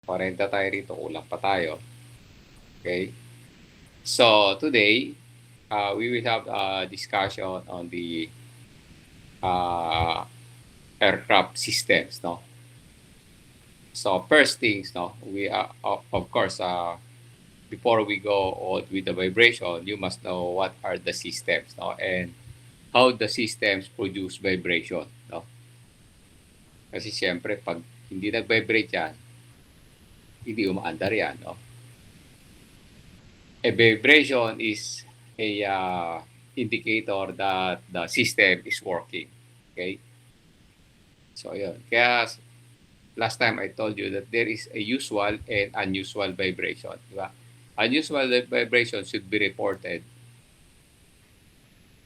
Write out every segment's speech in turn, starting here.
40 tayo rito, kulang pa tayo. Okay? So, today, we will have a discussion on the uh, aircraft systems, no? So, first things, no, we of course, before we go on with the vibration, you must know what are the systems, no? And how the systems produce vibration, no? Kasi siyempre, pag hindi nag-vibrate yan, hindi umaandar yan, no? A vibration is a indicator that the system is working. Okay? So, yun. Kaya last time I told you that there is a usual and unusual vibration. Diba? Unusual vibration should be reported.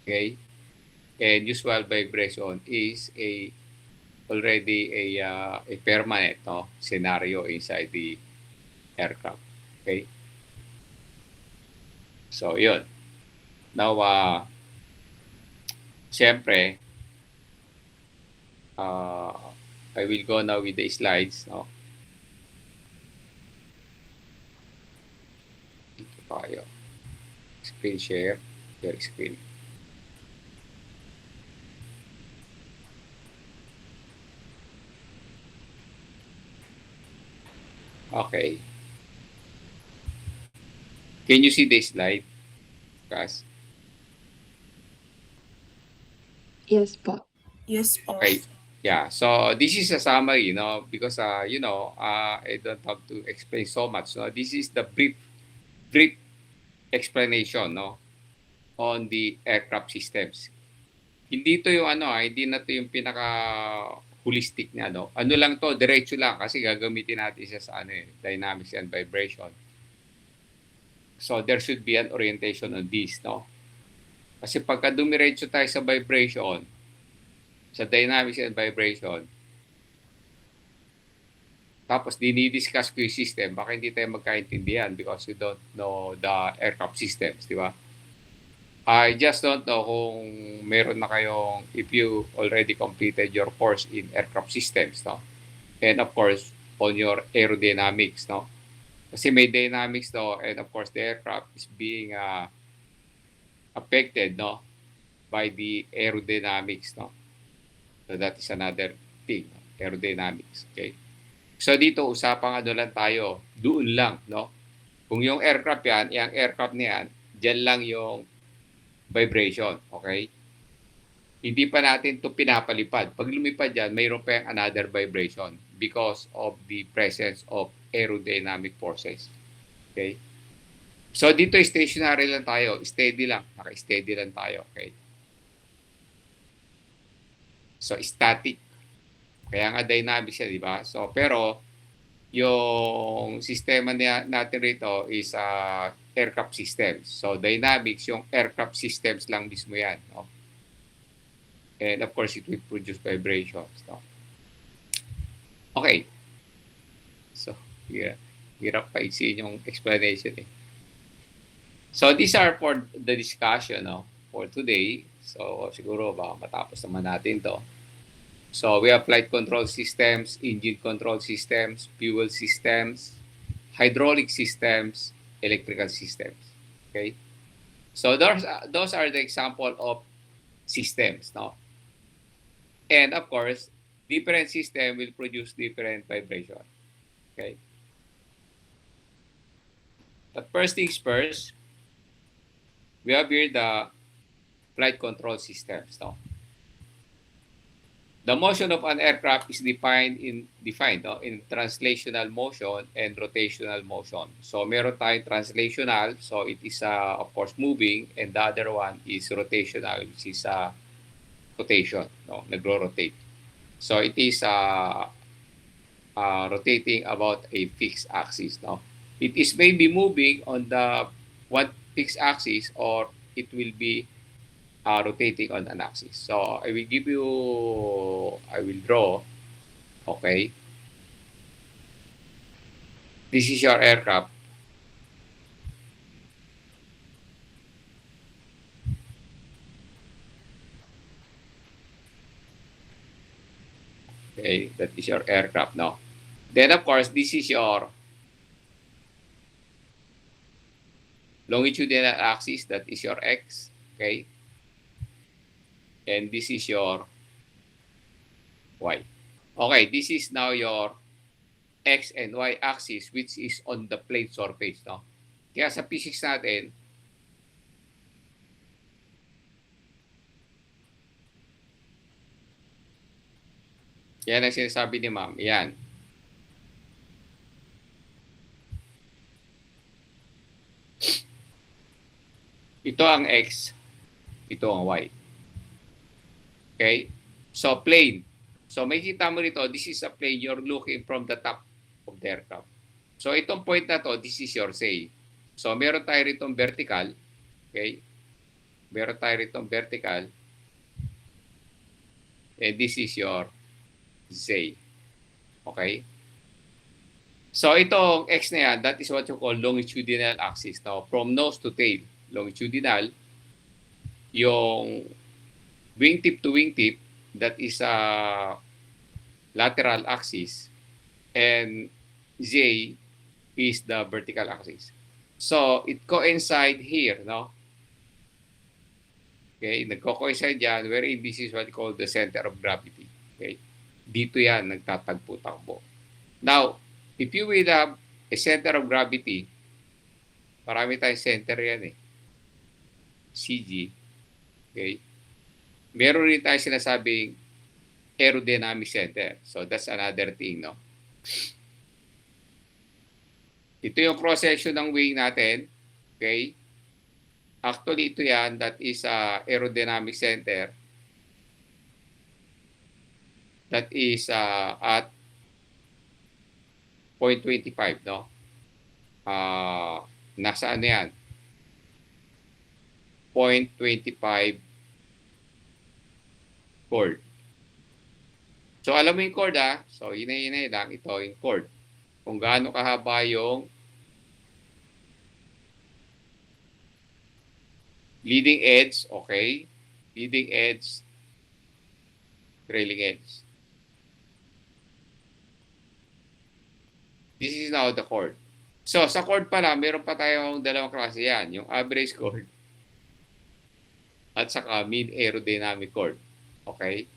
Okay? And usual vibration is already a permanent, no, scenario inside the aircraft. Okay? So, yun. Now, siyempre, I will go now with the slides. No? Ito tayo. Screen share. Share screen. Okay. Can you see the slide, guys? Yes po. Yes po. Okay. Yeah. So this is a summary, because I don't have to explain so much. So this is the brief explanation, no, on the aircraft systems. Hindi to yung hindi na to yung pinaka holistic niya, no. Ano lang to, diretso lang kasi gagamitin natin siya sa dynamics and vibration. So there should be an orientation on this, no. Kasi pagka dumiretso tayo sa vibration, sa dynamics and vibration, tapos dinidiscuss ko yung system, baka hindi tayo magkaintindihan because we don't know the aircraft systems, di ba? I just don't know kung meron na kayong, if you already completed your course in aircraft systems, no? And of course, on your aerodynamics, no? Kasi may dynamics, no? And of course, the aircraft is being affected, no, by the aerodynamics, no? So that is another thing, no? Aerodynamics, okay? So dito usapang lang tayo, doon lang, no? Kung yung aircraft yan, yung aircraft niyan, diyan lang yung vibration, okay? Hindi pa natin to pinapalipad. Pag lumipad yan, mayroon pa yung another vibration because of the presence of aerodynamic forces. Okay? So dito stationary lang tayo, steady lang, naka-steady lang tayo, okay? So static. Kaya nga dynamics siya, di ba? So pero yung sistema natin rito is aircraft systems. So dynamics, yung aircraft systems lang mismo yan, no? And of course, it will produce vibrations, no? Okay. So, hirap pa isiin yung explanation eh. So, these are for the discussion, no, for today. So, siguro ba matapos naman natin to. So, we have flight control systems, engine control systems, fuel systems, hydraulic systems, electrical systems. Okay? So, those are the example of systems, no? And of course, different system will produce different vibration. Okay? But first things first, we have here the flight control systems. No? The motion of an aircraft is defined in translational motion and rotational motion. So meron tayong translational, so it is of course moving, and the other one is rotational, which is rotation, no, nagro-rotate. So it is rotating about a fixed axis, no. It is maybe moving on the one fixed axis, or it will be rotating on an axis. So I will draw, okay. This is your aircraft. Okay, that is your aircraft now. Then, of course, this is your longitudinal axis, that is your x, okay? And this is your y. Okay, this is now your x and y axis, which is on the plane surface, no? Kaya sa physics natin, yan ang sinasabi ni ma'am, yan. Ito ang x, ito ang y. Okay? So, plane. So, may kita mo rito, this is a plane, you're looking from the top of the aircraft. So, itong point na to, this is your say. So, meron tayo ritong vertical. Okay? Meron tayo ritong vertical. And this is your Z. Okay? So, itong X na yan, that is what you call longitudinal axis. Now, from nose to tail, longitudinal, yung wingtip to wingtip, that is a lateral axis. And Z is the vertical axis. So, it coincide here, no? Okay, nagko-coincide yan, wherein this is what you call the center of gravity. Okay, dito yan, nagtatagpo-takbo. Now, if you will have a center of gravity, marami tayong center yan eh. CG. Okay, meron rin tayo sinasabing aerodynamic center. So, that's another thing, no? Ito yung cross-section ng wing natin. Okay, actually, ito yan, that is aerodynamic center. That is at 0.25, no? Nasa ano yan? 0.25 chord. So, alam mo yung chord, ha? So, hinay-hinay lang. Ito yung chord. Kung gaano kahaba yung leading edge, okay? Leading edge, trailing edge. This is now the chord. So, sa chord pala, meron pa tayong dalawang klase yan. Yung average chord at saka mean aerodynamic chord. Okay?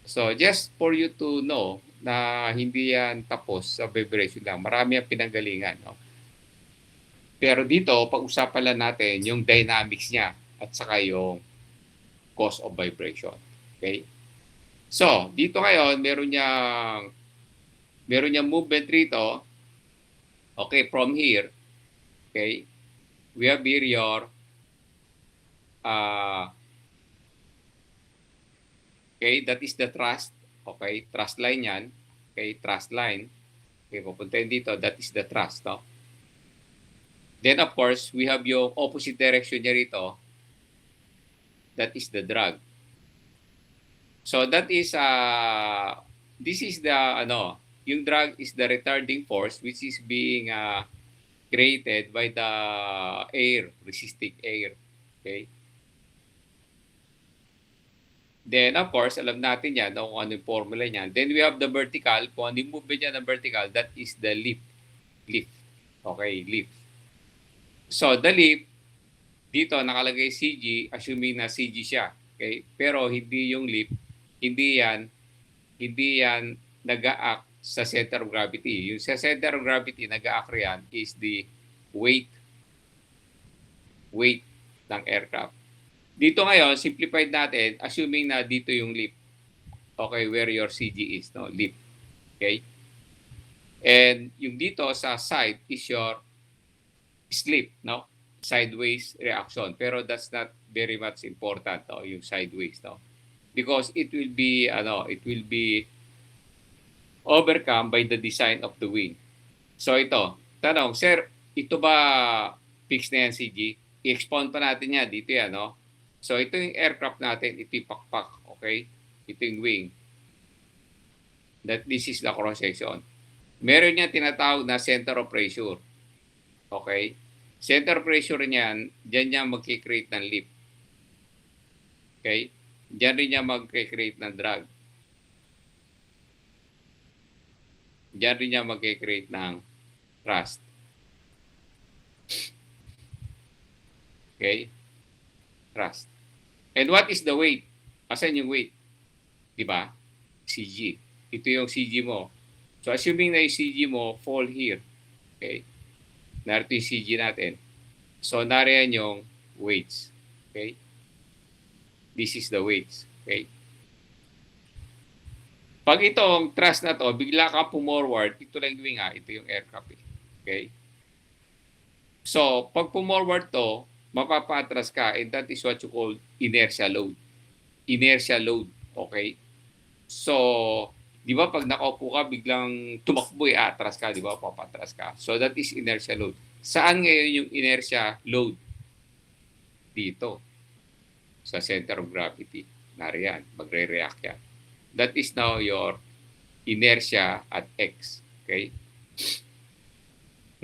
So, just for you to know na hindi yan tapos sa vibration lang. Marami ang pinanggalingan, no? Pero dito, pag-usapan lang natin yung dynamics niya at saka yung cause of vibration. Okay? So, dito ngayon, meron niyang movement rito. Okay, from here, okay, we have here your okay, that is the thrust. Okay, thrust line yan. Okay, thrust line. Okay, pupuntahin dito, that is the thrust, no? Then, of course, we have yung opposite direction niya rito. That is the drag. So, that is, this is the, yung drag is the retarding force which is being created by the air, resisting air. Okay? Then, of course, alam natin yan, kung ano yung formula niyan. Then, we have the vertical. Kung ano yung movement niya ng vertical, that is the lift. Lift. Okay, lift. So, the lift, dito nakalagay CG, assuming na CG siya. Okay? Pero hindi yung lift, hindi yan nag-a-act sa center of gravity. Yung sa center of gravity, nag-a-act yan is the weight ng aircraft. Dito ngayon, simplified natin, assuming na dito yung lift. Okay, where your CG is, no? Lift. Okay? And yung dito sa side is your slip, no? Sideways reaction. Pero that's not very much important, no? Yung sideways, no? Because it will be overcome by the design of the wing. So ito, tanong, sir, ito ba fixed na yan, CG? I-expound pa natin yan, dito yan, no? So ito yung aircraft natin, ito yung pakpak, okay? Ito yung wing. This is the cross section. Meron niya tinatawag na center of pressure. Okay? Center of pressure niyan, diyan niya magki-create ng lift. Okay? Diyan rin niya magki-create ng drag. Diyan rin niya mag-create ng thrust. Okay? Thrust. And what is the weight? Asan yung weight? Diba? CG. Ito yung CG mo. So, assuming na yung CG mo fall here. Okay? Narito yung CG natin. So, nariyan yung weights. Okay? This is the weights. Okay? Pag itong thrust na to, bigla ka pumorward, ito lang yung nga, ito yung aircraft. Okay? So, pag pumorward to, mapapatras ka, and that is what you call inertia load. Inertia load. Okay? So, di ba pag nakaupo ka, biglang tumakbo, atras ka, di ba? Papatras ka. So, that is inertia load. Saan ngayon yung inertia load? Dito. Sa center of gravity. Nariyan. Magre-react yan. That is now your inertia at X. Okay?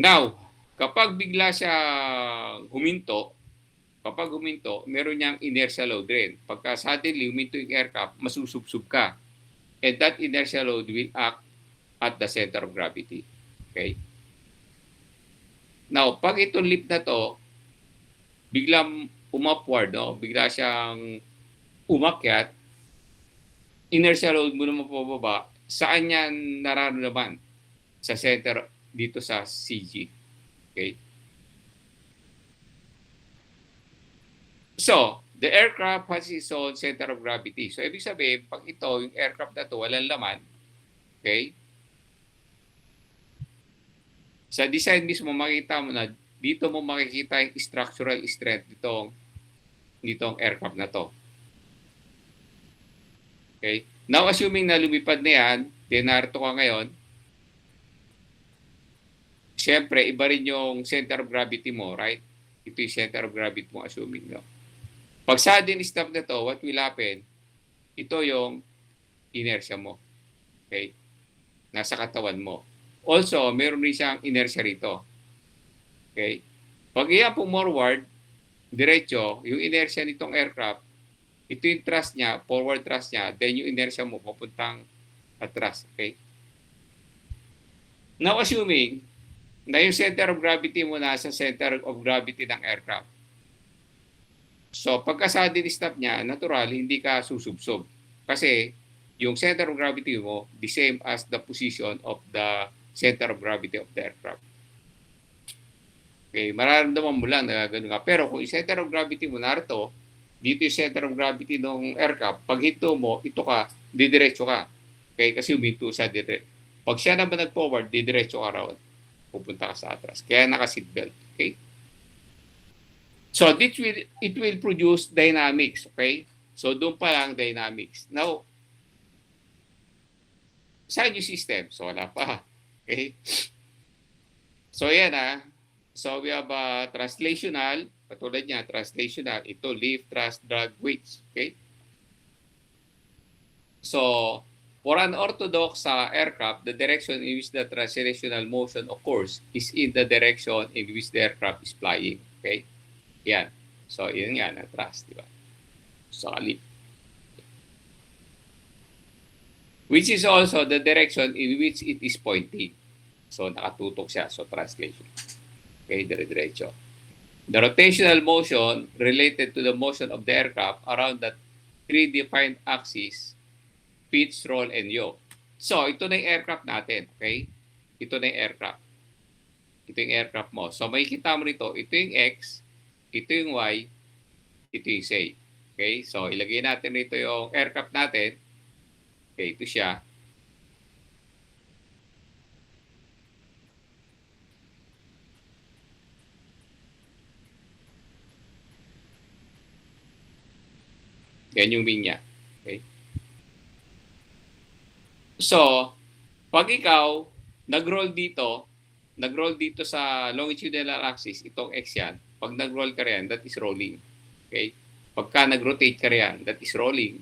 Now, kapag bigla siya huminto, meron niyang inertia load rin. Pagka suddenly huminto yung aircraft, masusubsub ka. And that inertia load will act at the center of gravity. Okay? Now, pag itong lift na to, biglang umupward, no? Bigla siyang umakyat, inertia load mo naman pababa, saan yan nararamdaman? Sa center, dito sa CG. Okay? So, the aircraft has its own center of gravity. So, ibig sabihin, pag ito, yung aircraft na to, walang laman, okay? Sa design mismo, makikita mo na, dito mo makikita yung structural strength nitong aircraft na to. Okay? Now, assuming na lumipad na yan, narito ka ngayon, siyempre, iba rin yung center of gravity mo, right? Ito yung center of gravity mo, assuming, no? Pag sudden stop na to, what will happen? Ito yung inertia mo. Okay? Nasa katawan mo. Also, meron rin siyang inertia rito. Okay? Pag iyan po forward, diretso, yung inertia nitong aircraft, ito yung thrust niya, forward thrust niya, then yung inertia mo papuntang atras. Okay? Now, assuming na yung center of gravity mo nasa center of gravity ng aircraft. So, pagka sudden stop niya, natural, hindi ka susubsob. Kasi, yung center of gravity mo, the same as the position of the center of gravity of the aircraft. Okay, mararamdaman mo lang na gano'n ka. Pero kung yung center of gravity mo narito, dito yung center of gravity ng aircraft, pag hinto mo, ito ka, didiretso ka. Okay, kasi huminto sa diretso. Pag siya naman nag-forward, didiretso ka raw. Pupunta ka sa atras. Kaya naka-seatbelt. Okay? So, it will produce dynamics. Okay? So, doon pa lang dynamics. Now, saan yung system? So, wala pa. Okay? So, yan So, we have translational. Katulad niya, translational. Ito, lift, thrust, drag, weights. Okay? So, for an orthodox aircraft, the direction in which the translational motion occurs is in the direction in which the aircraft is flying. Okay? Yan. So, yun yan, ang thrust, di ba? So, lift. Which is also the direction in which it is pointing. So, nakatutok siya. So, translation. Okay, dire-diretso. The rotational motion related to the motion of the aircraft around that predefined axis, pitch, roll, and yaw. So, ito na yung aircraft natin. Okay? Ito na yung aircraft. Ito yung aircraft mo. So, makikita mo rito, ito yung X, ito yung Y, ito yung Z. Okay? So, ilagay natin rito yung aircraft natin. Okay, ito siya. Yan yung wing niya. Okay? So, pag ikaw nag-roll dito sa longitudinal axis, itong X yan, pag nag-roll ka rin, that is rolling. Okay? Pagka nag-rotate ka rin, that is rolling.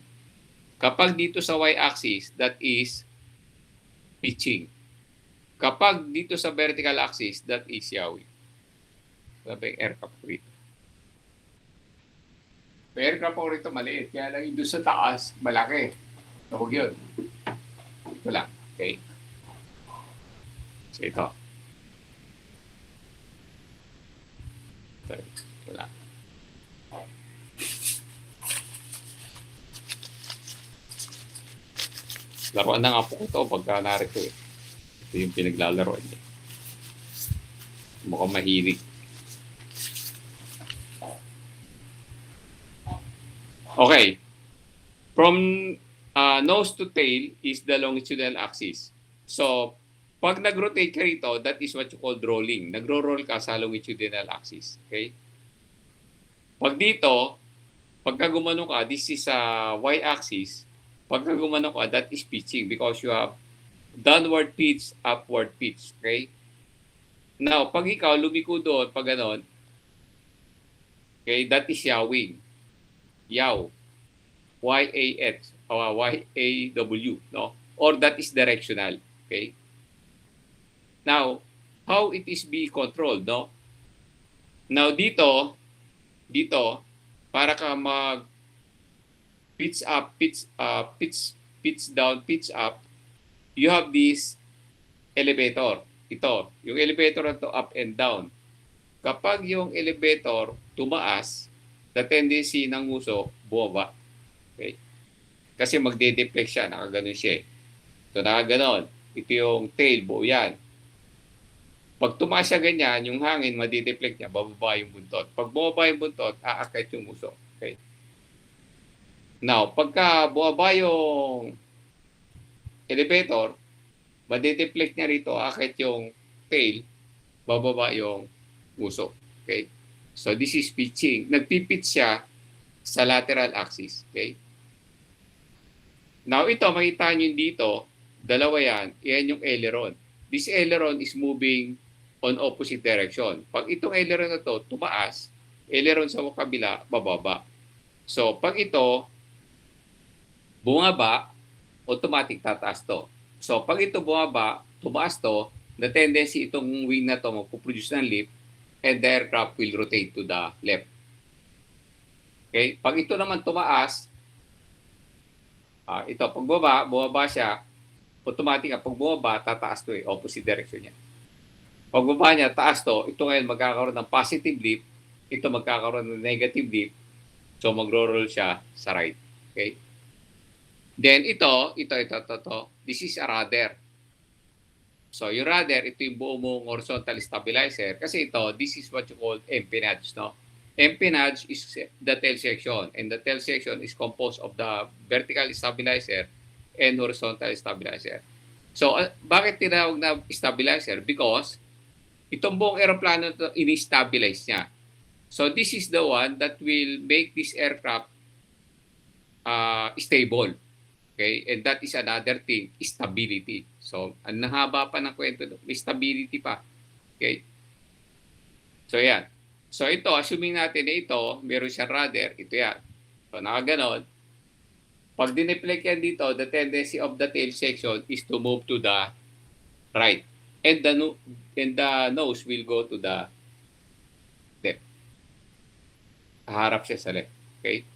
Kapag dito sa y-axis, that is pitching. Kapag dito sa vertical axis, that is yawing. Sabi yung aircraft ko rito. Yung aircraft ko rito maliit. Kaya lang yung doon sa taas, malaki. So, huwag yun. Ito lang. Okay? So ito. Wala. Laruan ng apo ko to pagka narito eh. Ito yung pinaglalaroan niya. Mukhang mahilig. Okay. From nose to tail is the longitudinal axis. So, pag nag-rotate ka rito, that is what you call rolling. Nagro-roll ka sa longitudinal axis. Okay? Pag dito, pagka gumano ka, this is sa y-axis. Pagka gumano ka, that is pitching because you have downward pitch, upward pitch. Okay? Now, pag ikaw lumiko doon, pag ganon, okay, that is yawing. Yaw. Y-A-X or Y-A-W, no? Or that is directional, okay? Now, how it is be controlled, no? Now, dito, para ka mag pitch up, pitch down, pitch up, you have this elevator. Ito, yung elevator na to up and down. Kapag yung elevator tumaas, the tendency ng uso, bumaba. Okay? Kasi magde-deflect siya, nakaganon siya. So, nakaganon. Ito yung tail, buo yan. Pag tumaas siya ganyan, yung hangin, madideflect niya, bababa yung buntot. Pag bumaba yung buntot, aakit yung uso. Okay? Now, pagka bumaba yung elevator, madideflect niya rito, aakit yung tail, bababa yung uso. Okay? So, this is pitching. Nagpipitch siya sa lateral axis. Okay? Now, ito, makita nyo dito, dalawa yan, yan yung aileron. This aileron is moving on opposite direction. Pag itong aileron na to tumaas, aileron sa kabila, bababa. So, pag ito, bumaba, automatic tataas to. So, pag ito bumaba, tumaas to, the tendency itong wing na to magpuproduce ng lift and the aircraft will rotate to the left. Okay? Pag ito naman tumaas, ito, pag bumaba siya, automatic, pag bumaba, tataas to eh, opposite direction niya. Pag bumaba niya, taas to, ito ngayon magkakaroon ng positive lift, ito magkakaroon ng negative lift, so magro-roll siya sa right. Okay? Then ito, this is a rudder. So yung rudder, ito yung buo mong horizontal stabilizer. Kasi ito, this is what you call empennage, no? Empennage is the tail section, and the tail section is composed of the vertical stabilizer and horizontal stabilizer. So, bakit tinawag na stabilizer? Because itong buong aeroplano ito, ini-stabilize niya. So, this is the one that will make this aircraft stable. Okay? And that is another thing, stability. So, ang nahaba pa ng kwento, may stability pa. Okay? So, yan. So, ito, assuming natin na ito, meron siyang rudder, ito yan. So, nakaganon. Pag dineflect yan dito, the tendency of the tail section is to move to the right. And the nose will go to the left. Haharap siya sa left. Okay?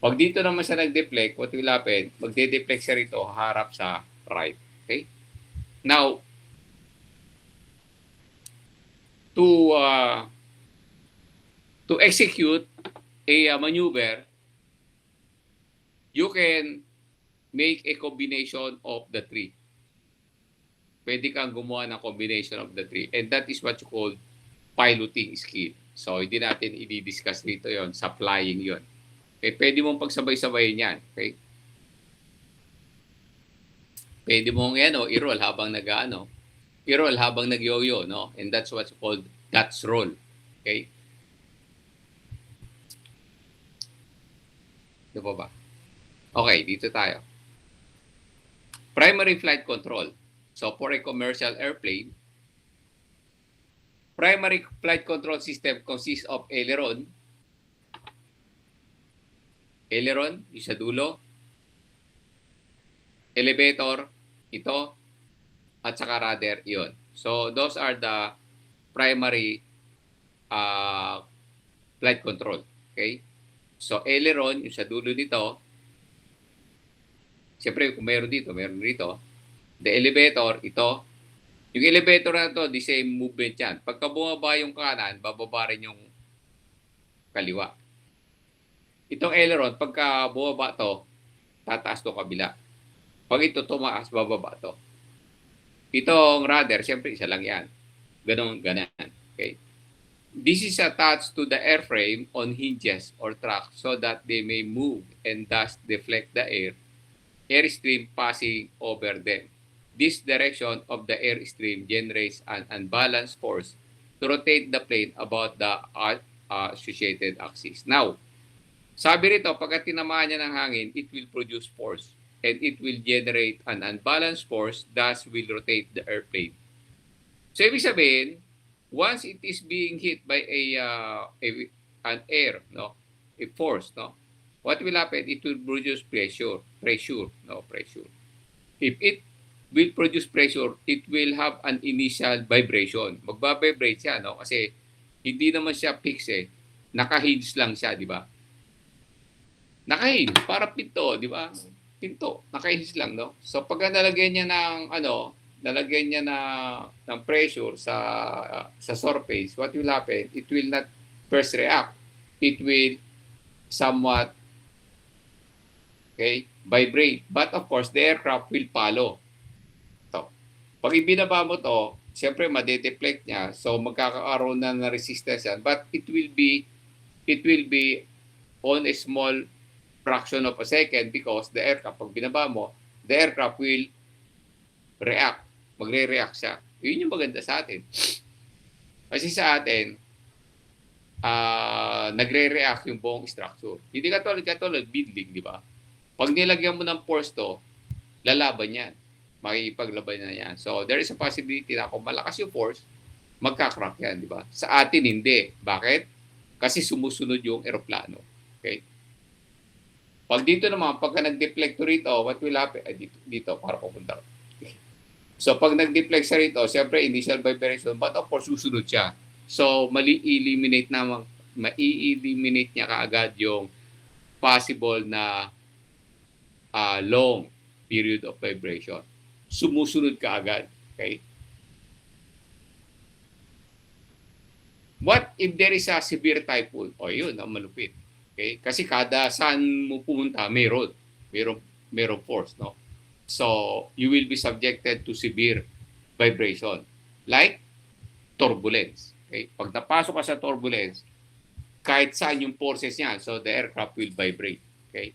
Pag dito naman siya nag-deflect, what will happen? Magde-deflect siya rito, haharap sa right. Okay? Now, to execute a maneuver, you can make a combination of the three. Pwede kang gumawa ng combination of the three. And that is what you call piloting skill. So, hindi natin i-discuss dito yon, sa flying yon. Okay, pwede mong pagsabay-sabayin yan. Okay? Pwede mong i-roll habang i-roll habang nag-yo-yo, no? And that's what's called Dutch roll. Okay? Ito pa ba? Okay, dito tayo. Primary flight control. So, for a commercial airplane, primary flight control system consists of aileron, yung sa dulo, elevator, ito, at saka rudder, yun. So, those are the primary flight control. Okay? So, aileron, yung sa dulo nito, siyempre, kung meron dito. The elevator, ito, Yung elevator na to, the same movement yan. Pagka bumaba yung kanan, bababa rin yung kaliwa. Itong aileron, pagka bumaba to, tataas to kabila. Pag ito tumaas, bababa to. Itong rudder, syempre isa lang yan. Ganon, ganan. Okay? This is attached to the airframe on hinges or tracks so that they may move and thus deflect the airstream passing over them. This direction of the airstream generates an unbalanced force to rotate the plane about the associated axis. Now, sabi rito, pagka tinamaan niya ng hangin, it will produce force and it will generate an unbalanced force, thus will rotate the airplane. So, ibig sabihin, once it is being hit by an air, no, a force, no, what will happen? It will produce pressure. If it will produce pressure, it will have an initial vibration. Magbabibrate siya, no, kasi hindi naman siya fix eh. Naka-hinge lang siya, di ba? Naka-hinge, para pinto, di ba? Pinto, naka-hinge lang, no? So pag nalagyan niya ng ng pressure sa surface, what will happen? It will not first react. It will somewhat vibrate. But of course, the aircraft will follow. So, pag ibinaba mo to, siyempre madedeflect niya. So magkakaroon na ng resistance yan. But it will be on a small fraction of a second because the aircraft, pag binaba mo, the aircraft will react. Magre-react siya. Yun yung maganda sa atin. Kasi sa atin, nagre-react yung buong structure. Hindi katulad building, di ba? Pag nilagyan mo ng force to, lalaban yan. Makikipaglaban na yan. So, there is a possibility na kung malakas yung force, magka-crack yan, di ba? Sa atin, hindi. Bakit? Kasi sumusunod yung eroplano. Okay? Pag dito naman, pagka nag-deflect rito, what will happen? Dito, para pupunta. So, pag nag-deflect sa rito, siyempre, initial vibration, but of course, susunod siya. So, mali-eliminate niya kaagad yung possible na long period of vibration. Sumusunod kaagad. Okay? What if there is a severe typhoon? O yun, ang malupit. Okay? Kasi kada saan mo pumunta, mayroon force, no? So, you will be subjected to severe vibration. Like turbulence. Okay? Pag napasok ka sa turbulence, kahit saan yung forces niya, so the aircraft will vibrate. Okay?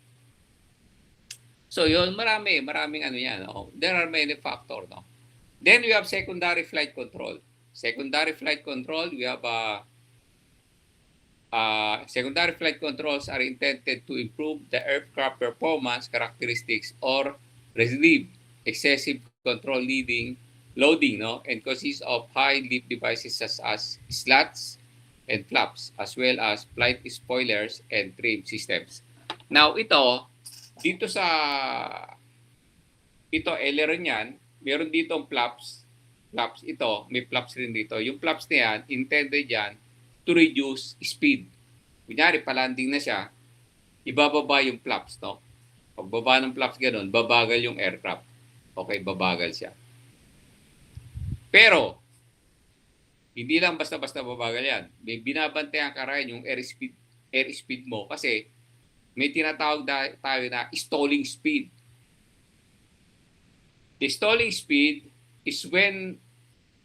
So, yun, maraming ano yan. No? There are many factors. No? Then, we have secondary flight control. Secondary flight control, we have secondary flight controls are intended to improve the aircraft performance characteristics or relieve excessive control loading, no, and consists of high lift devices such as slats and flaps, as well as flight spoilers and trim systems. Now, ito aileron yan, meron ditong flaps ito, may flaps rin dito. Yung flaps na yan, intended yan to reduce speed. Kunyari, palanding na siya, ibababa yung flaps, no? Pagbaba ng flaps ganun, babagal yung aircraft. Okay, babagal siya. Pero, hindi lang basta-basta babagal yan. May binabantayan ka rin yung airspeed mo kasi may tinatawag tayo na stalling speed. The stalling speed is when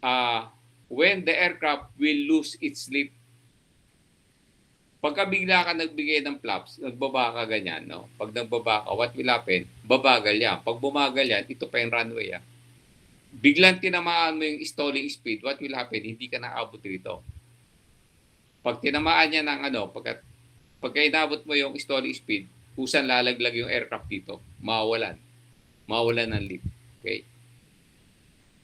the aircraft will lose its lift. Pagka bigla ka nagbigay ng flaps, nagbaba ka ganyan, no? Pag nagbaba ka, what will happen? Babagal yan. Pag bumagal yan, ito pa yung runway, ah. Biglang tinamaan mo yung stalling speed, what will happen? Hindi ka naabot rito. Pag tinamaan niya ng pagka inabot mo yung stalling speed, kusan lalaglag yung aircraft dito, mawawalan ng lift. Okay?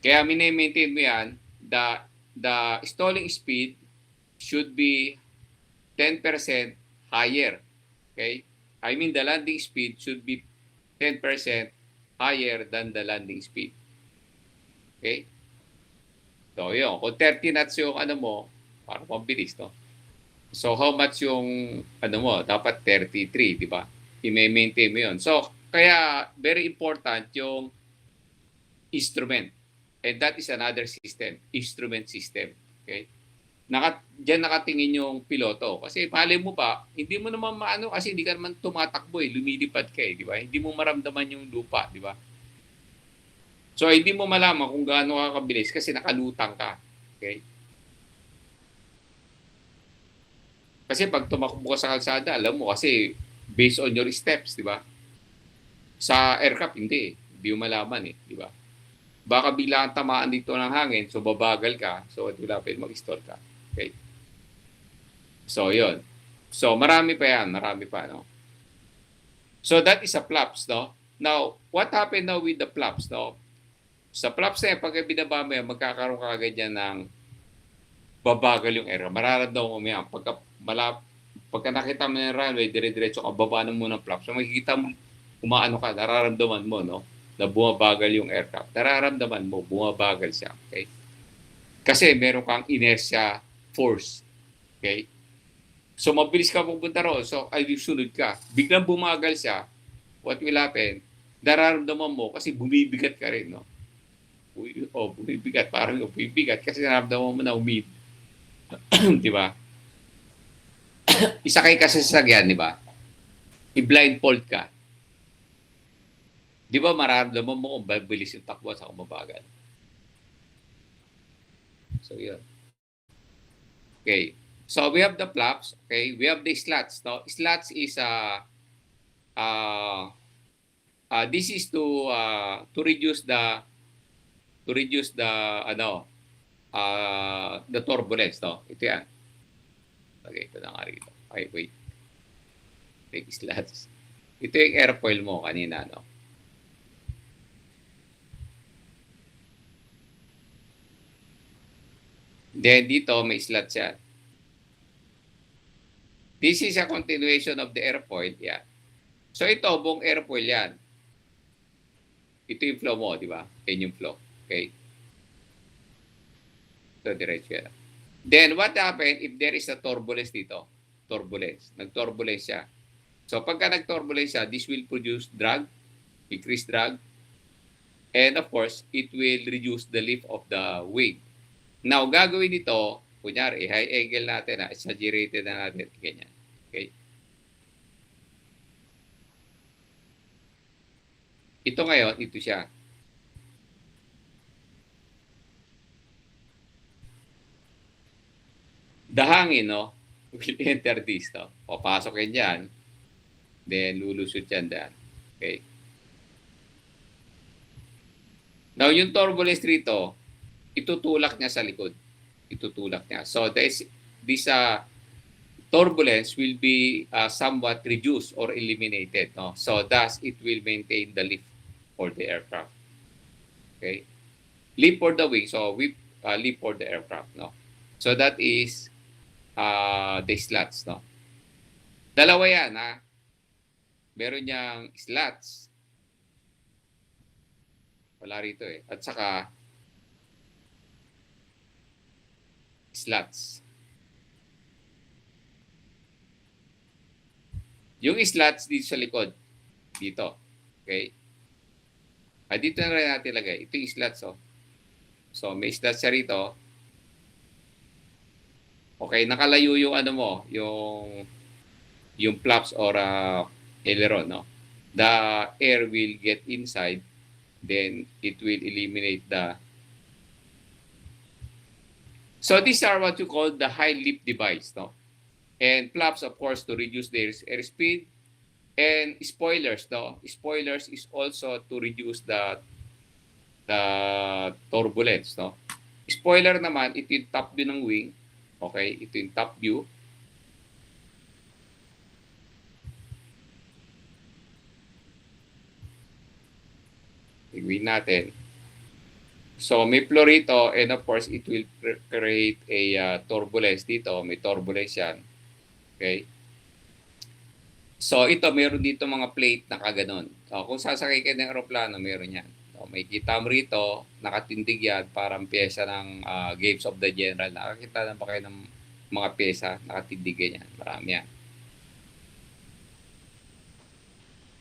Kaya mini-maintain mo yan, the stalling speed should be 10% higher. Okay? I mean, the landing speed should be 10% higher than the landing speed. Okay? So, yun. Kung 30 knots yung parang pambilis, no? So, how much yung, dapat 33, di ba? I-maintain mo yun. So, kaya, very important yung instrument. And that is another system, instrument system. Okay? Diyan nakatingin yung piloto. Kasi malay mo pa, hindi mo naman maano kasi hindi ka naman tumatakbo lumilipad ka di ba? Hindi mo maramdaman yung lupa, di ba? So hindi mo malaman kung gaano ka kabilis kasi nakalutang ka. Okay? Kasi pag tumakbo ka sa kalsada, alam mo kasi based on your steps, di ba? Sa aircraft, hindi. Hindi mo malaman di ba? Baka bigla kang tamaan dito ng hangin, so babagal ka, so wala pa mag-stall ka. Okay? So, yun. So, marami pa yan. Marami pa, no? So, that is a flaps, no? Now, what happened now with the flaps, no? Sa flaps na yan, pag binaba mo yan, magkakaroon ka agad yan ng babagal yung air. Mararamdaman mo yan. Pagka nakita mo yung runway, dire-diretso ka, baba na mo ng flaps. So, makikita mo, umaano ka, nararamdaman mo, no? Na bumabagal yung aircraft. Nararamdaman mo, bumabagal siya. Okay? Kasi meron kang inertia force. Okay? So, mabilis ka pupunta roon. So, ay sunod ka. Biglang bumagal siya. What will happen? Nararamdaman mo kasi bumibigat ka rin, no? Bumibigat. Parang bumibigat kasi nararamdaman mo na umid. Di ba? Isakay ka sa sasakyan, di ba? I-blindfold ka. Di ba mararamdaman mo kung bilis yung takbo sa kumabagal? So, yun. Okay. So, we have the flaps. Okay. We have the slats. No? Slats is this is to reduce the the turbulence. No? Ito yan. Okay, ito na nga rito. Okay, wait. Take slats. Ito yung airfoil mo kanina, no? Then dito may slots yan. This is a continuation of the airfoil. Yeah. So ito, buong airfoil yan. Ito yung flow mo, di ba? Yan yung flow. Okay? So, diretso yan. Then, what happens if there is a turbulence dito? Turbulence. Nag-turbulence siya. So, pagka nag-turbulence siya, this will produce drag, increase drag, and of course, it will reduce the lift of the wing. Now, gagawin nito, kunyari, high angle natin, exaggerated na natin, ganyan. Okay? Ito ngayon, ito siya. The hangin, no, will enter this, no? Papasok yan dyan, then lulusot yan dyan. Okay? Now, yung turbulence rito, itutulak niya sa likod. Itutulak niya. So, this turbulence will be somewhat reduced or eliminated. No? So, thus, it will maintain the lift for the aircraft. Okay? Lift for the wing. So, we lift for the aircraft. No? So, that is the slats. No? Dalawa yan. Ha? Meron niyang slats. Wala rito eh. At saka, slots. Yung slots dito sa likod. Dito. Okay? Dito na rin natin lagay. Ito yung slots. Oh. So, may slots siya rito. Okay, nakalayo yung ano mo, yung flaps or aileron. No? The air will get inside. Then, it will eliminate the... So, these are what you call the high lift device. No? And flaps, of course, to reduce their airspeed. And spoilers. No? Spoilers is also to reduce the turbulence. No? Spoiler naman, ito yung top view ng wing. Okay? Ito yung top view. Tigwin natin. So, may flow rito and of course, it will create a turbulence dito. May turbulence yan. Okay? So, ito, meron dito mga plate na kaganon. So, kung sasakay kayo ng aeroplano, meron yan. So, may kita mo rito, nakatindig yan, parang pyesa ng Games of the General. Nakakita na ba kayo ng mga pyesa? Nakatindig yan. Marami yan.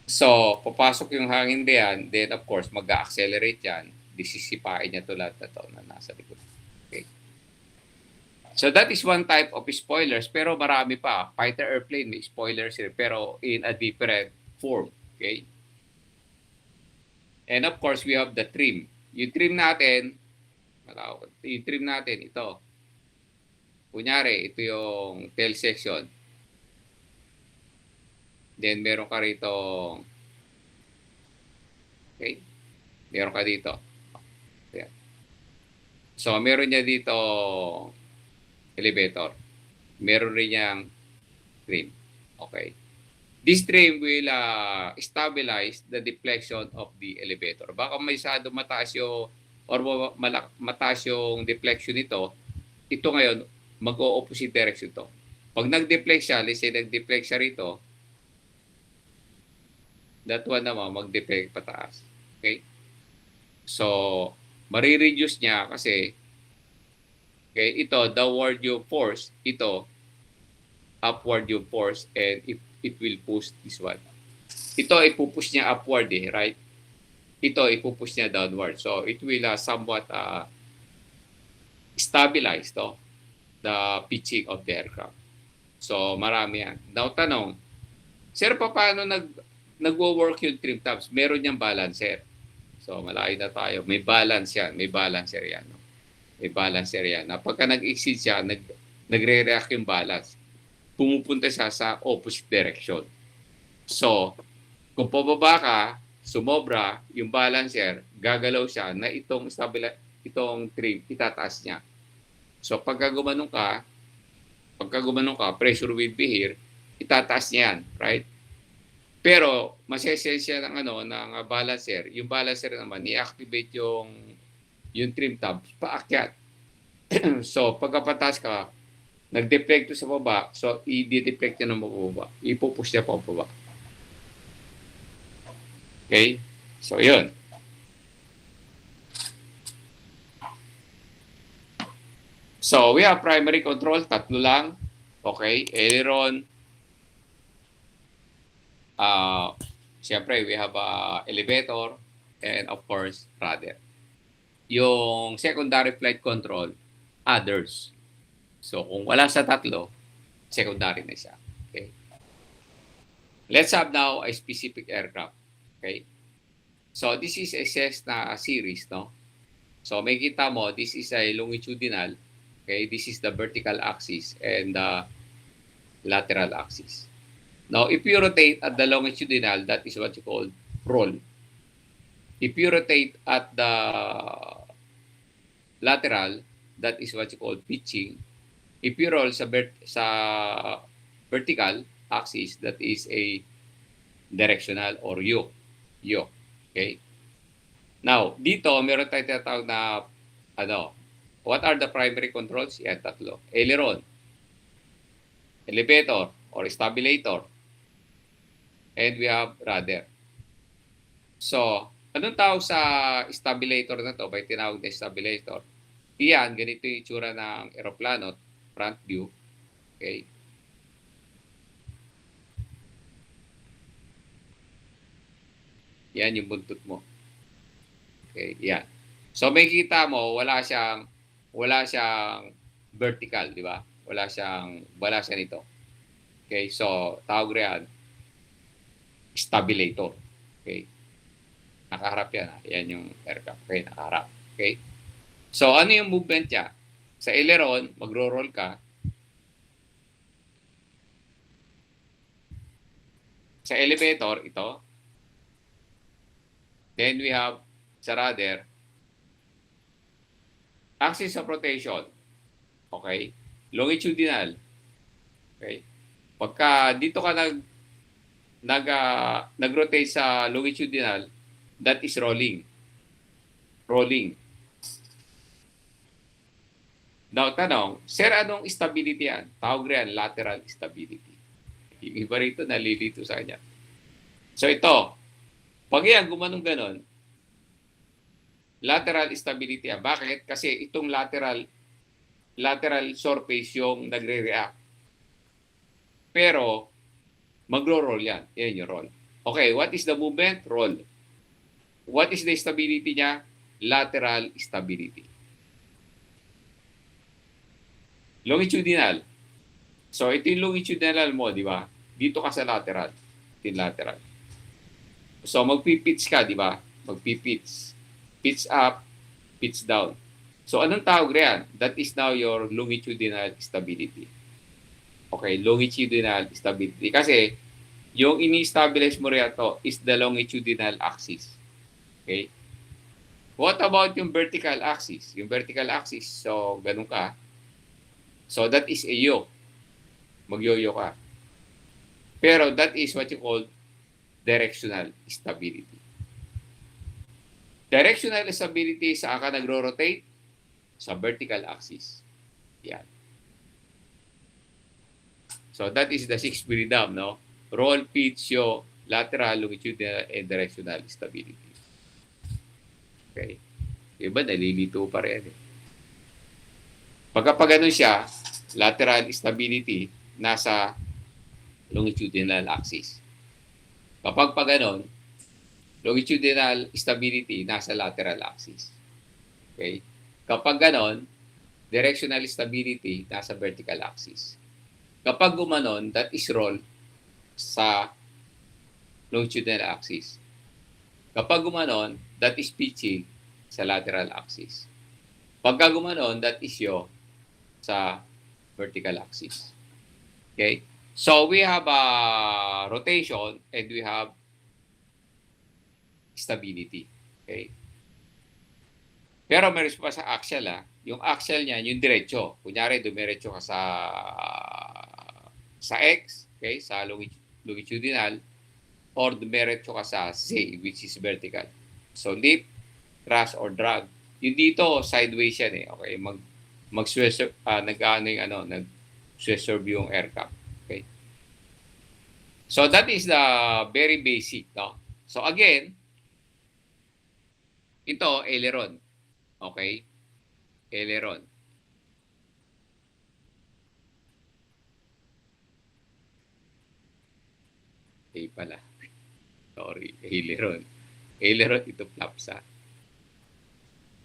So, papasok yung hangin diyan, then of course, mag-accelerate yan. Disisipain niya to lahat na to na nasa likod. Okay. So that is one type of spoilers, pero marami pa. Fighter airplane may spoilers here, pero in a different form. Okay. And of course, we have the trim. Yung trim natin, ito. Kunyari, ito yung tail section. Then, meron ka rito, okay? Meron ka dito. Ayan. So, meron niya dito elevator. Meron rin niyang trim. Okay. This trim will stabilize the deflection of the elevator. Baka masyado mataas yung or mataas yung deflection nito, ito ngayon, mag-o-opposite direction to. Pag nag-deflect siya, let's say nag-deflect siya rito, that one naman, mag-deflect pataas. Okay? So, marireduce niya kasi, okay, ito, downward yung force, ito, upward yung force, and it will push this one. Ito, ipupush niya upward right? Ito, ipupush niya downward. So, it will somewhat stabilize the pitching of the aircraft. So, marami yan. Now, tanong, sir, paano nagwo-work yung trim tabs? Meron niyang balancer. So, malayo na tayo. May balance yan. May balancer yan. No? May balancer yan. Na pagka nag-exceed siya, nagre-react yung balance. Pumupunta siya sa opposite direction. So, kung pababa ka, sumobra, yung balancer, gagalaw siya na itong trim, itataas niya. So, pagka gumanong ka, pressure will be here, itataas niya yan, right? Pero, masesensya ng balancer. Yung balancer naman, i-activate yung trim tab, paakyat. So, pagkapataas ka, nag-deflect sa baba, so i-deflect niya ng mababa. Ipupush niya pa baba. Okay? So, yun. So, we have primary control, tatlo lang. Okay? Aileron. Siyempre, we have elevator and of course, rudder. Yung secondary flight control, others. So, kung wala sa tatlo, secondary na siya. Okay? Let's have now a specific aircraft. Okay? So, this is a Cessna series, no? So, makikita mo, this is a longitudinal. Okay? This is the vertical axis and the lateral axis. Now, if you rotate at the longitudinal, that is what you call roll. If you rotate at the lateral, that is what you call pitching. If you roll sa vertical axis, that is a directional or yoke. Okay? Now, dito, meron tayong tinatawag na, what are the primary controls? Yan, tatlo. Aileron, elevator, or stabilator, and we have rudder. So, anong tawag sa stabilator na to? By tinawag na stabilator. Iyan, ganito yung itsura ng aeroplano, front view. Okay? Yan yung buntot mo. Okay, yan. So makikita mo wala siyang vertical, di ba? Wala siya nito. Okay, so tawag riyan stabilator. Okay? Nakaharap yan. Yan yung aircraft. Okay, nakaharap. Okay? So ano yung movement niya? Sa aileron, magro-roll ka. Sa elevator, ito. Then we have sa rudder, axis of rotation. Okay? Longitudinal. Okay? Pagka dito ka nag-rotate sa longitudinal, that is rolling. Rolling. Now, tanong, sir, anong stability yan? Tawag riyan, lateral stability. Yung iba rito, nalilito sa kanya. So, ito, pag yan, gumanong ganon, lateral stability yan. Bakit? Kasi itong lateral surface yung nagre-react. Pero, magro-roll yan. Yan yung roll. Okay, what is the movement? Roll. What is the stability niya? lateral stability. Longitudinal. So, ito yung longitudinal mo, di ba? Dito ka sa lateral. Ito yung lateral. So, magpipitch ka, di ba? Magpipitch. Pitch up, pitch down. So, anong tawag riyan? That is now your longitudinal stability. Okay, longitudinal stability. Kasi, yung ini-stabilize mo riyan to is the longitudinal axis. Okay? What about yung vertical axis? Yung vertical axis, so, ganun ka. So, that is a yo. Magyoyo ka. Pero that is what you call directional stability. Directional stability, saan ka nagro-rotate? Sa vertical axis. Yan. So that is the sixth freedom, no? Roll, pitch, yaw, lateral, longitudinal, and directional stability. Okay. Iba, nalilito pa rin. Pagka ganun siya, lateral stability, nasa longitudinal axis. Kapag ganon, longitudinal stability nasa lateral axis. Okay? Kapag ganon, directional stability nasa vertical axis. Kapag gumanon, that is roll sa longitudinal axis. Kapag gumanon, that is pitching sa lateral axis. Pagka gumanon, that is yaw sa vertical axis. Okay? So we have a rotation and we have stability. Okay? Pero meron pa sa axial yung axial niya, yung diretso. Kunyari, dumiretso ka sa X, okay, sa longitudinal, or dumiretso ka sa Z, which is vertical. So lift, thrust, or drag. Yung dito, sideways yan eh. Okay? Nag-serve yung aircraft. Okay? So that is the very basic, no? So again, ito aileron. Okay? Aileron. Pala. Sorry, aileron. Aileron, ito flaps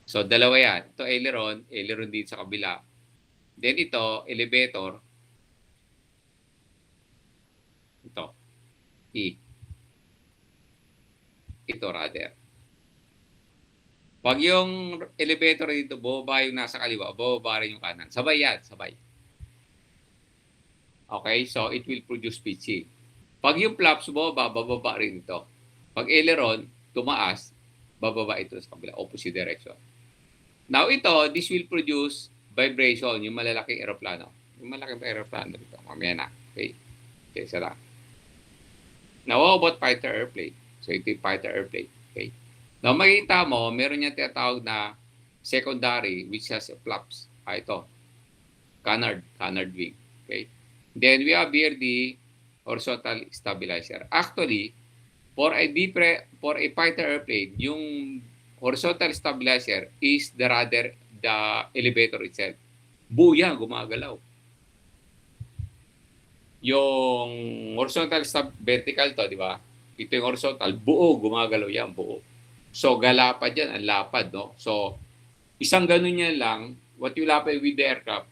So dalawa yan. Ito aileron dito sa kabila. Then ito, elevator. Ito. Ito rudder. Pag yung elevator dito, bababa yung nasa kaliwa, bababa rin yung kanan. Sabay yan, sabay. Okay, so it will produce pitching. Pag yung flaps bababa rin ito. Pag aileron, tumaas, bababa ito sa kabila, opposite direction. Now ito, this will produce vibration, yung malalaking aeroplano. Yung malaking aeroplano dito, mamaya na. Okay, isa lang. Now, how about fighter airplane? So, ito yung fighter airplane. Okay. Now, makikita mo, meron niya tinatawag na secondary, which has flaps. Ito. Canard wing. Okay. Then, we have here the horizontal stabilizer. Actually, for a fighter airplane, yung horizontal stabilizer is the elevator itself. Buo yan, gumagalaw. Yung horizontal vertical to, di ba? Ito yung horizontal, buo, gumagalaw yan, buo. So, galapad yan, ang lapad, no? So, isang ganun yan lang, what will happen with the aircraft,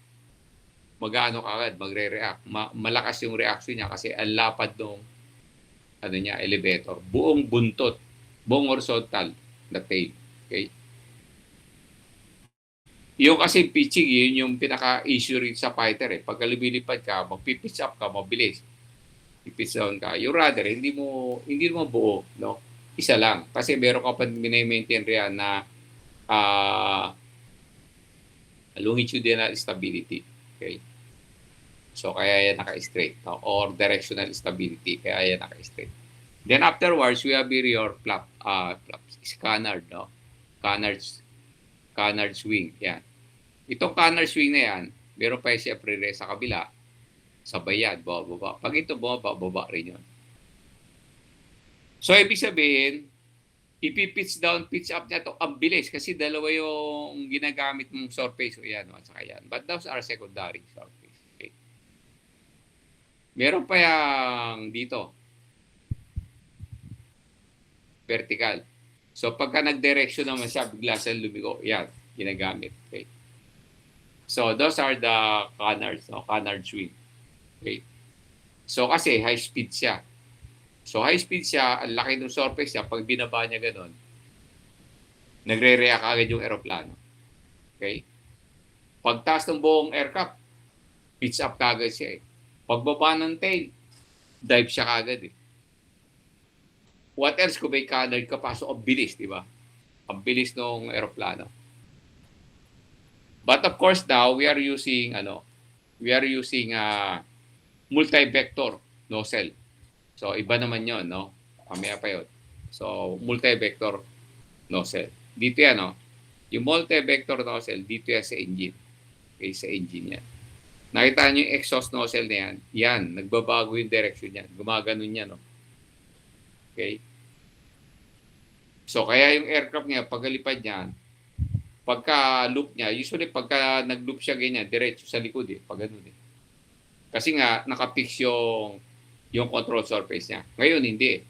mag-ano kagad, magre-react. Malakas yung reaction niya kasi ang lapad ng elevator. Buong buntot, buong horizontal na tail. Okay? Yung kasi pitching, yun yung pinaka-issue rin sa fighter. Pag lumilipad ka, magpipitch up ka, mabilis. Pitch down ka. Yung rudder, hindi mo buo. No? Isa lang. Kasi meron ka pa maintain riyan na longitudinal stability. Okay? So, kaya yan naka-straight. No? Or directional stability. Kaya yan naka-straight. Then afterwards, we have here your flaps. Canard, no? Canard swing. Yan. Itong canard swing na yan, meron pa siya pre-re sa kabila. Sabay yan, baba. Pag ito baba rin yun. So, ibig sabihin, ipi-pitch down, pitch up niya to ang bilis kasi dalawa yung ginagamit mong surface. O yan, at saka yan. But those are secondary surface. Okay. Meron pa yung dito. Vertical. So pagka nag-direction naman siya, bigla siyang lumigo. Yan, ginagamit. Okay. So those are the canards, no? Canard swing. Okay. So kasi high speed siya. So high speed siya, ang laki ng surface niya, pag binaba niya ganun, nagre-react agad yung aeroplano. Okay? Pagtaas ng buong aircraft, pitch up kagad siya eh. Pagbaba ng tail, dive siya kagad eh. What else kung may canard ka pa? So, ang bilis, di ba? Ang bilis ng aeroplano. But of course now, we are using multi-vector nozzle. So, iba naman yon, no? Mamaya pa yun. So, multi-vector nozzle. Dito yan, no? Yung multi-vector nozzle, dito yan sa engine. Okay, sa engine yan. Nakita nyo yung exhaust nozzle na yan? Yan, nagbabago yung direction yan. Gumaganon yan, no? Okay? So, kaya yung aircraft niya, pagkalipad niya, pagka-loop niya, usually pagka nag-loop siya ganyan, diretso sa likod eh, pag ganun eh. Kasi nga, nakapix yung control surface niya. Ngayon, hindi eh.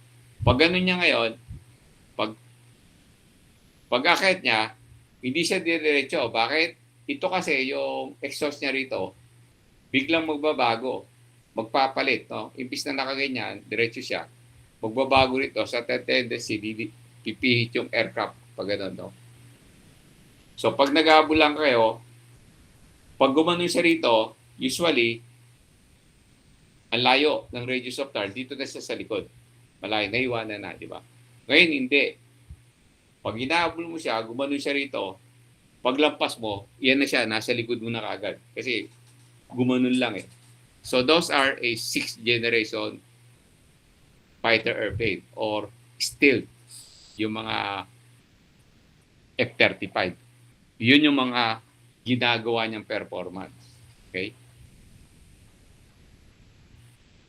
Pag ganun niya ngayon, pag-akit niya, hindi siya diretso. Bakit? Ito kasi yung exhaust niya rito, biglang magbabago, magpapalit. No? Imbis na nakaganyan, diretso siya. Magbabago rito sa tendency, pipihit yung aircraft pag gano'n. No? So pag nag-aabol lang kayo, pag gumanon siya rito, usually, ang layo ng radius of turn, dito na siya sa likod. Malayo, naiwanan na, di ba? Ngayon, hindi. Pag inaabol mo siya, gumanon siya rito, paglampas mo, yan na siya, nasa likod mo na kagad. Kasi gumanon lang eh. So those are a 6th generation fighter airplane or stealth, yung mga F-35. Yun yung mga ginagawa niyang performance. Okay?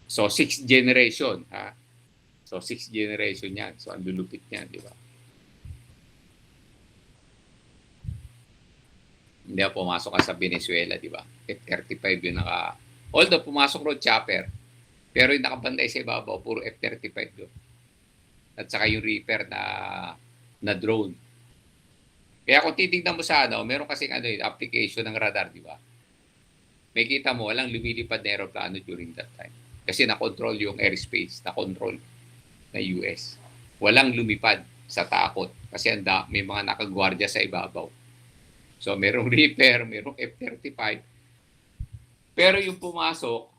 So 6th generation, ha? So 6th generation yan. So ang lulupit niyan, di ba? Hindi ako pumasok ka sa Venezuela, di ba? F-35 yung naka... Although pumasok ro chopper, pero yung nakabantay sa ibabaw, puro F-35 doon. At saka yung Reaper na drone. Kaya kung titignan mo sa meron kasing application ng radar, di ba? May kita mo, walang lumilipad na aeroplano during that time. Kasi na-control yung airspace, na-control na US. Walang lumipad sa takot kasi may mga nakagwardya sa ibabaw. So, merong Reaper, merong F-35. Pero yung pumasok,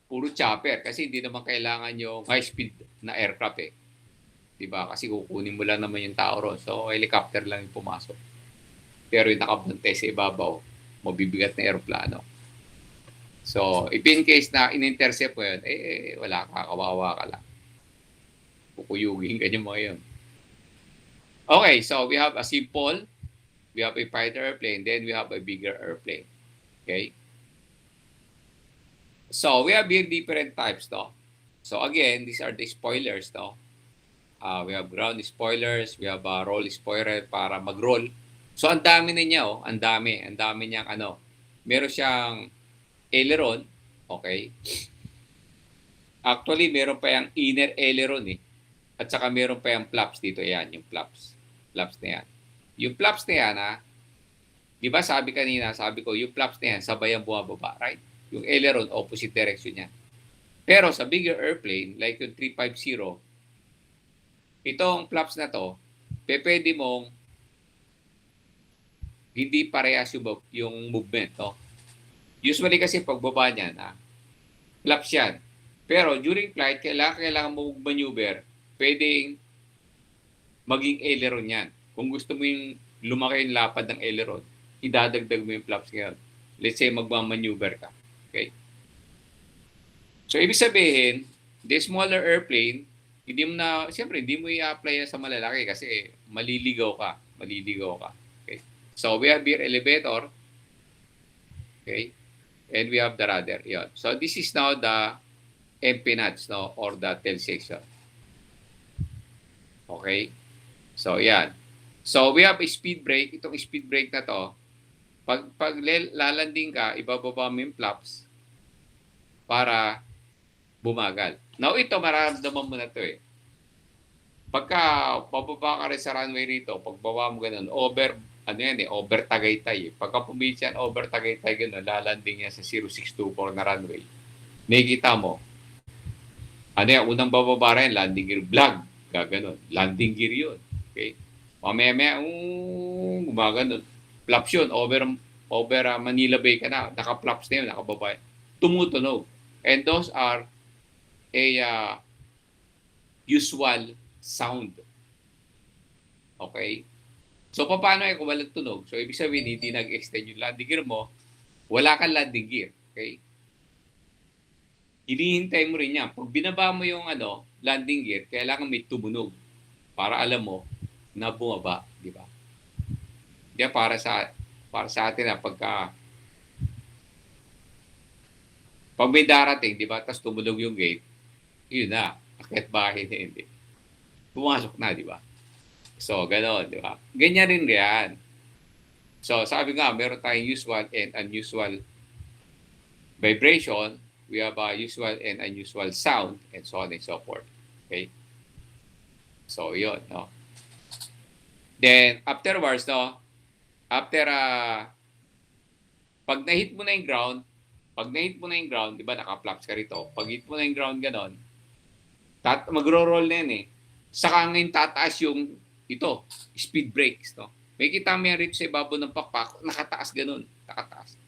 puro chopper kasi hindi naman kailangan yung high-speed na aircraft eh. Diba? Kasi kukunin mo lang naman yung tao ron. So, helicopter lang yung pumasok. Pero yung nakabantay sa ibabaw, mabibigat na aeroplano. So, if in case na in-intercept mo yun, wala ka, kawawa ka lang. Kukuyugin ka yung mga yun. Okay, so we have a simple, we have a fighter airplane, then we have a bigger airplane. Okay? So, we have here different types, no? So, again, these are the spoilers, no? We have ground spoilers, we have a roll spoiler para mag-roll. So, ang dami na niya, oh. Ang dami niyang, meron siyang aileron, okay? Actually, meron pa yung inner aileron, eh. At saka meron pa yung flaps dito, yan, yung flaps. Flaps na yan. Yung flaps na yan, di ba sabi ko, yung flaps na yan, sabay ang bumababa, right? Yung aileron, opposite direction niya. Pero sa bigger airplane, like yung 350, itong flaps na to, pwede mong hindi parehas yung movement, no? Usually kasi pagbaba niyan, flaps yan. Pero during flight, kailangan mo maneuver, pwedeng maging aileron yan. Kung gusto mo yung lumaki yung lapad ng aileron, idadagdag mo yung flaps ngayon. Let's say magmamaneuver ka. Okay? So, ibig sabihin, the smaller airplane, siyempre, hindi mo i-apply sa malalaki kasi maliligaw ka. Okay? So, we have here elevator. Okay? And we have the rudder. Yan. So, this is now the empennage, no? Or the tail section. Okay? So, yan. So, we have a speed brake. Itong speed brake na to, pag lalanding ka, ibababa mo yung flaps para bumagal. Now, ito, mararamdaman mo na to eh. Pagka pababa ka rin sa runway rito, pagbaba mo ganun, over Tagaytay eh. Pagka pumili yan, over Tagaytay ganun, lalanding yan sa 0624 na runway. Nakikita mo, unang bababa rin, landing gear vlog, gaganon. Landing gear yun. Okay? Mamaya, gumaganon. Flaps yun, over Manila Bay ka na, naka-flaps na yun, nakababa. Tumutunog. And those are a usual sound. Okay? So, paano kung walang tunog? So, ibig sabihin, hindi nag-extend yung landing gear mo, wala kang landing gear. Okay? Hinihintay mo rin yan. Pag binaba mo yung landing gear, kailangan may tumunog para alam mo na bumaba. Di ba? Kaya para sa atin pag may darating, di ba, tapos tumunog yung gate, yun na. Akit bahay na hindi. Pumasok na, di ba? So, gano'n, di ba? Ganyan rin yan. So, sabi nga, meron tayong usual and unusual vibration. We have a usual and unusual sound, and so on and so forth. Okay? So, yun, no? Then, afterwards, no? Pag na-hit mo na yung ground, di ba, naka-flaps ka rito. Pag hit mo na yung ground, gano'n, magro-roll na yan eh. Saka ngayon tataas yung speed brakes, no? May kita mo yan rito sa ibabaw ng pakpak, nakataas ganun. Nakataas.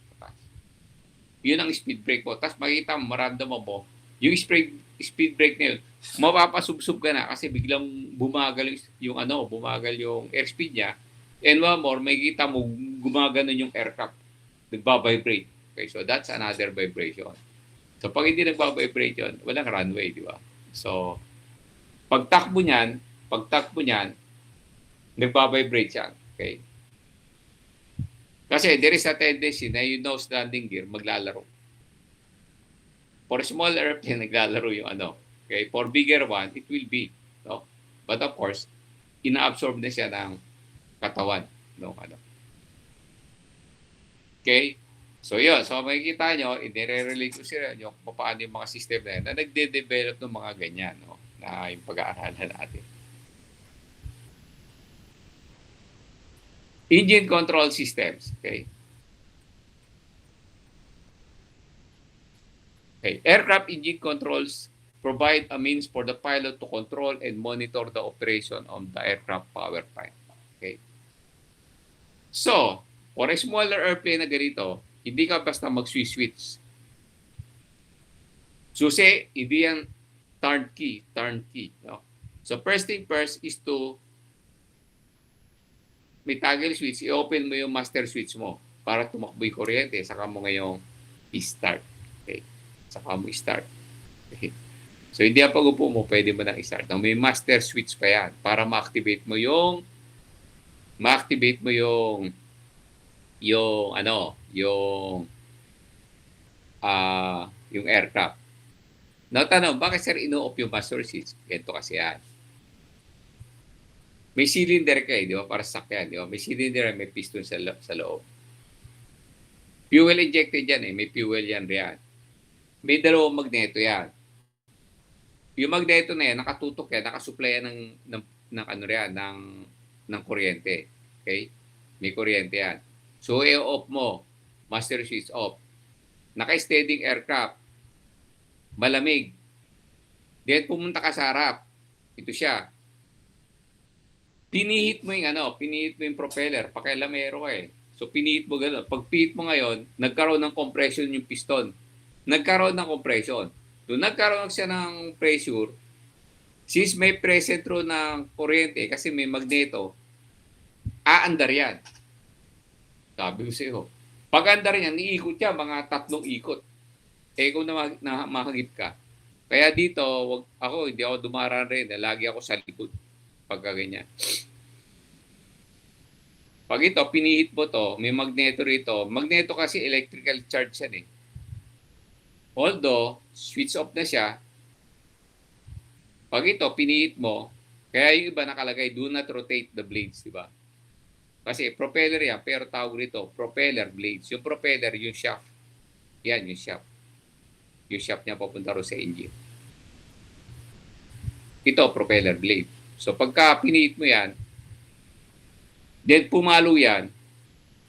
Yun ang speed brake mo. Tapos makita mo, maramdaman mo, yung speed brake na yun, mapapasubsub ka na kasi biglang bumagal yung airspeed niya. And one more, makita mo, gumaganon yung aircraft. Nagbabibrate. Okay, so that's another vibration. So pag hindi nagbabibrate yun, walang runway, di ba? So, pagtakbo niyan, nagbabibrate yan. Okay? Kasi there is a tendency na yung nose landing gear maglalaro. For small airplane, naglalaro yung Okay? For bigger one, it will be. No? But of course, ina-absorb na siya ng katawan. No? Okay? So yun. So makikita nyo, inire-relate ko sila nyo kung paano yung mga system na yun na nagde-develop ng mga ganyan. No? Na yung pag-aaralan natin. Engine control systems. Okay. Aircraft engine controls provide a means for the pilot to control and monitor the operation of the aircraft power plant. Okay. So, for a smaller airplane na ganito, hindi ka basta mag-switch. Susi, hindi yan turnkey. No? So, first thing first is to may toggle switch, i-open mo yung master switch mo para tumakbo yung kuryente. Saka mo ngayong i-start. Okay. Saka mo i-start. Okay. So, hindi ang pag-upo mo, pwede mo nang i-start. May master switch pa yan para ma-activate mo yung aircraft. Now, tanong, bakit sir ino-off yung master switch? Ganito kasi yan. May cylinder ka di ba? Para sakyan, di ba? May cylinder, may piston sa loob. Fuel injected yan may fuel yan riyan. May dalawang magneto yan. Yung magneto na yan, nakatutok yan, nakasupply yan ng kuryente. Okay? May kuryente yan. So, i-off mo. Master switch off. Naka-steading aircraft. Malamig. Then, pumunta ka sa harap. Ito siya. Pinihit mo yung propeller, pakialamero ka eh. So pinihit mo gano'n. Pag pinihit mo ngayon, nagkaroon ng compression yung piston. Nagkaroon ng compression. Doon nagkaroon siya ng pressure, since may present through ng kuryente, kasi may magneto, aandar yan. Sabi ko sa iyo. Pag andar yan, iikot yan, mga 3 ikot. Kung na mahagip ka. Kaya dito, hindi ako dumaraan rin. Lagi ako sa likod. Pagka ganyan. Pag ito, pinihit mo to, may magneto rito. Magneto kasi electrical charge yan Although, switch off na siya, pag ito, pinihit mo, kaya yung iba nakalagay, do not rotate the blades, di ba? Kasi propeller yan, pero tawag rito, propeller blades. Yung propeller, yung shaft. Yan, yung shaft. Yung shaft niya papunta ro sa engine. Ito, propeller blade. So pagka piniit mo yan, then pumalo yan,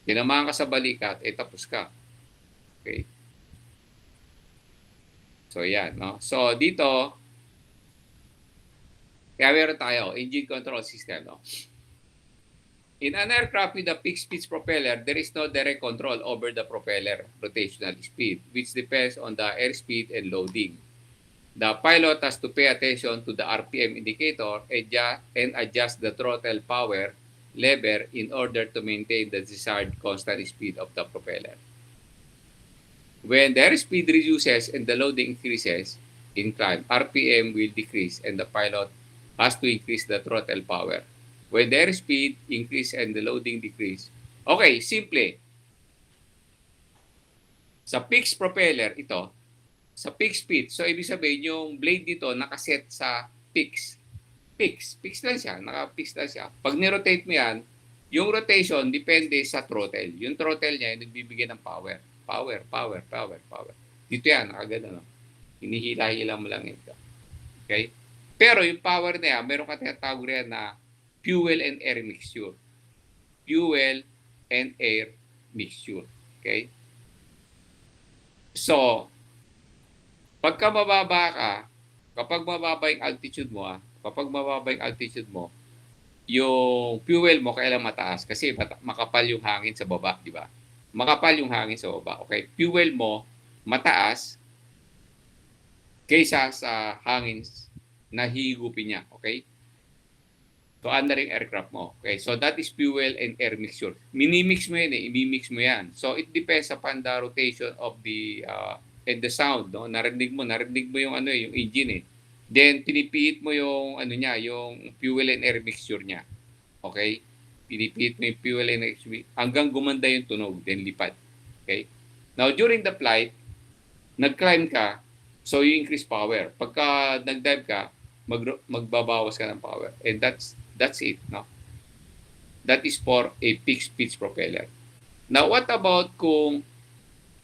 tinamaan ka sa balikat, tapos ka. Okay? So yan, no? So dito, kaya meron tayo, engine control system, no? In an aircraft with a fixed-pitch propeller, there is no direct control over the propeller rotational speed, which depends on the airspeed and loading. The pilot has to pay attention to the RPM indicator and adjust the throttle power lever in order to maintain the desired constant speed of the propeller. When the airspeed reduces and the loading increases in climb, RPM will decrease and the pilot has to increase the throttle power. When the airspeed increase and the loading decrease. Okay, simple. Sa fixed propeller, ito, sa fixed speed. So, ibig sabihin, yung blade dito nakaset sa fixed. Fixed lang siya. Naka-fix lang siya. Pag ni-rotate mo yan, yung rotation depende sa throttle. Yung throttle niya, yung nagbibigay ng power. Power. Dito yan, nakagano. No? Hinihila-hila mo lang ito. Okay? Pero yung power na yan, meron ka tinatawag rin na fuel and air mixture. Fuel and air mixture. Okay? So, pagka mababa ka, kapag mababa yung altitude mo, yung fuel mo kailangan mataas kasi makapal yung hangin sa baba, di ba? Makapal yung hangin sa baba. Okay, fuel mo mataas kaysa sa hangin na higupin niya, okay? So, under yung aircraft mo. Okay, so that is fuel and air mixture. Minimix mo yan imimix mo yan. So, it depends upon the rotation of the and the sound, no? Narinig mo yung yung engine Then pinipiit mo yung niya, yung fuel and air mixture niya. Okay? Pinipiit mo yung fuel and air mixture hanggang gumanda yung tunog, then lipat. Okay? Now during the flight, nag-climb ka, so you increase power. Pagka nag-dive ka, magbabawas ka ng power. And that's it, no? That is for a fixed pitch propeller. Now what about kung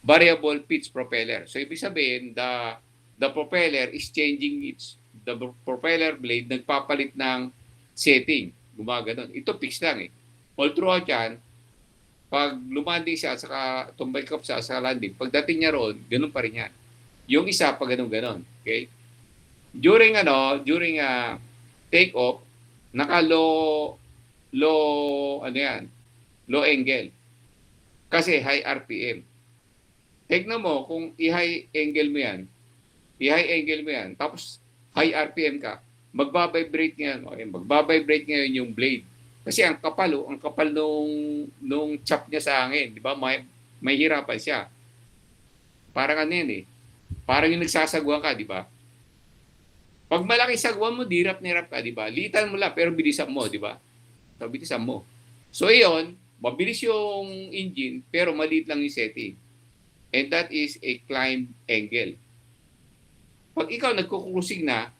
variable pitch propeller? So ibig sabihin, the propeller is changing the propeller blade nagpapalit ng setting. Gumaganon. Ito fix lang All throughout yan, pag lumanding siya, saka tumbay ka sa landing, pagdating niya roon, ganun pa rin yan. Yung isa, pag ganun-ganon. Okay? During take off, low angle. Kasi high RPM. Tignan mo, kung i-high angle mo yan, tapos high RPM ka, magbabibrate ngayon yung blade. Kasi ang kapal nung chop niya sa hangin, di ba? May hirapan siya. Parang parang yung nagsasagwa ka, di ba? Pag malaki sagwa mo, dirap ka, di ba? Litan mo lang, pero bilisan mo, di ba? So, bilisan mo. So, iyon, mabilis yung engine, pero maliit lang yung setting. And that is a climb angle. Pag ikaw nagko-cruising na,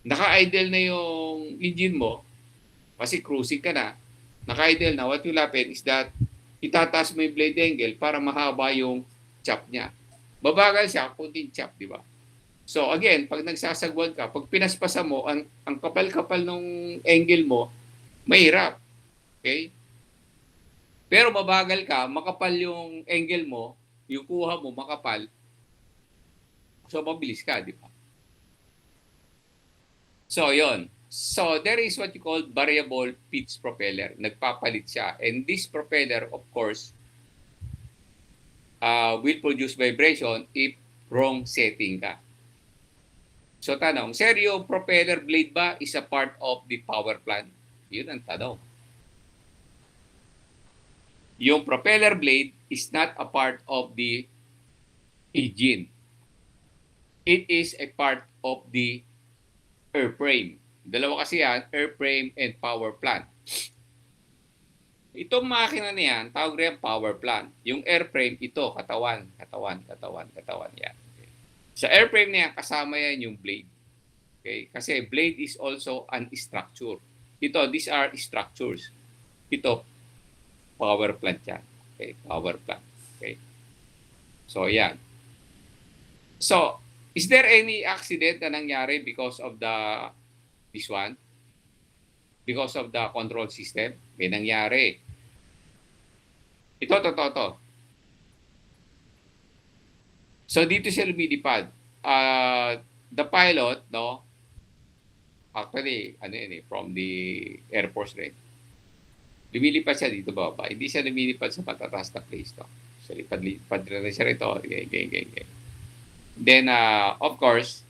naka-idle na yung engine mo, kasi cruising ka na, naka-idle na, what will happen is that itataas mo yung blade angle para mahaba yung chop niya. Babagal siya, kunting chop, di ba? So again, pag nagsasagwan ka, pag pinaspasan mo, ang kapal-kapal ng angle mo, mahirap. Okay? Pero mabagal ka, makapal yung angle mo, yung kuha mo, makapal, so mabilis ka, di ba? So, yon. So, there is what you call variable pitch propeller. Nagpapalit siya. And this propeller, of course, will produce vibration if wrong setting ka. So, tanong, sir, yung propeller blade ba is a part of the power plant? Yun ang tanong. Yung propeller blade is not a part of the engine. It is a part of the airframe. Dalawa kasi yan, airframe and power plant. Itong makina na yan, tawag rin power plant. Yung airframe, ito, katawan yan. Okay. Sa airframe na yan, kasama yan yung blade. Okay? Kasi blade is also an structure. These are structures. Ito, power plant yan. Okay, power plant. Okay. So, yan. So, is there any accident na nangyari because of this one? because of the control system. May nangyari. Ito, to. So dito siya lumilipad. The pilot, no, actually, ano yun eh, from the Air Force rin. Lumilipad siya dito baba. Hindi siya lumilipad sa patataas na place, no. So lipad rin siya rito. Okay. Then, of course,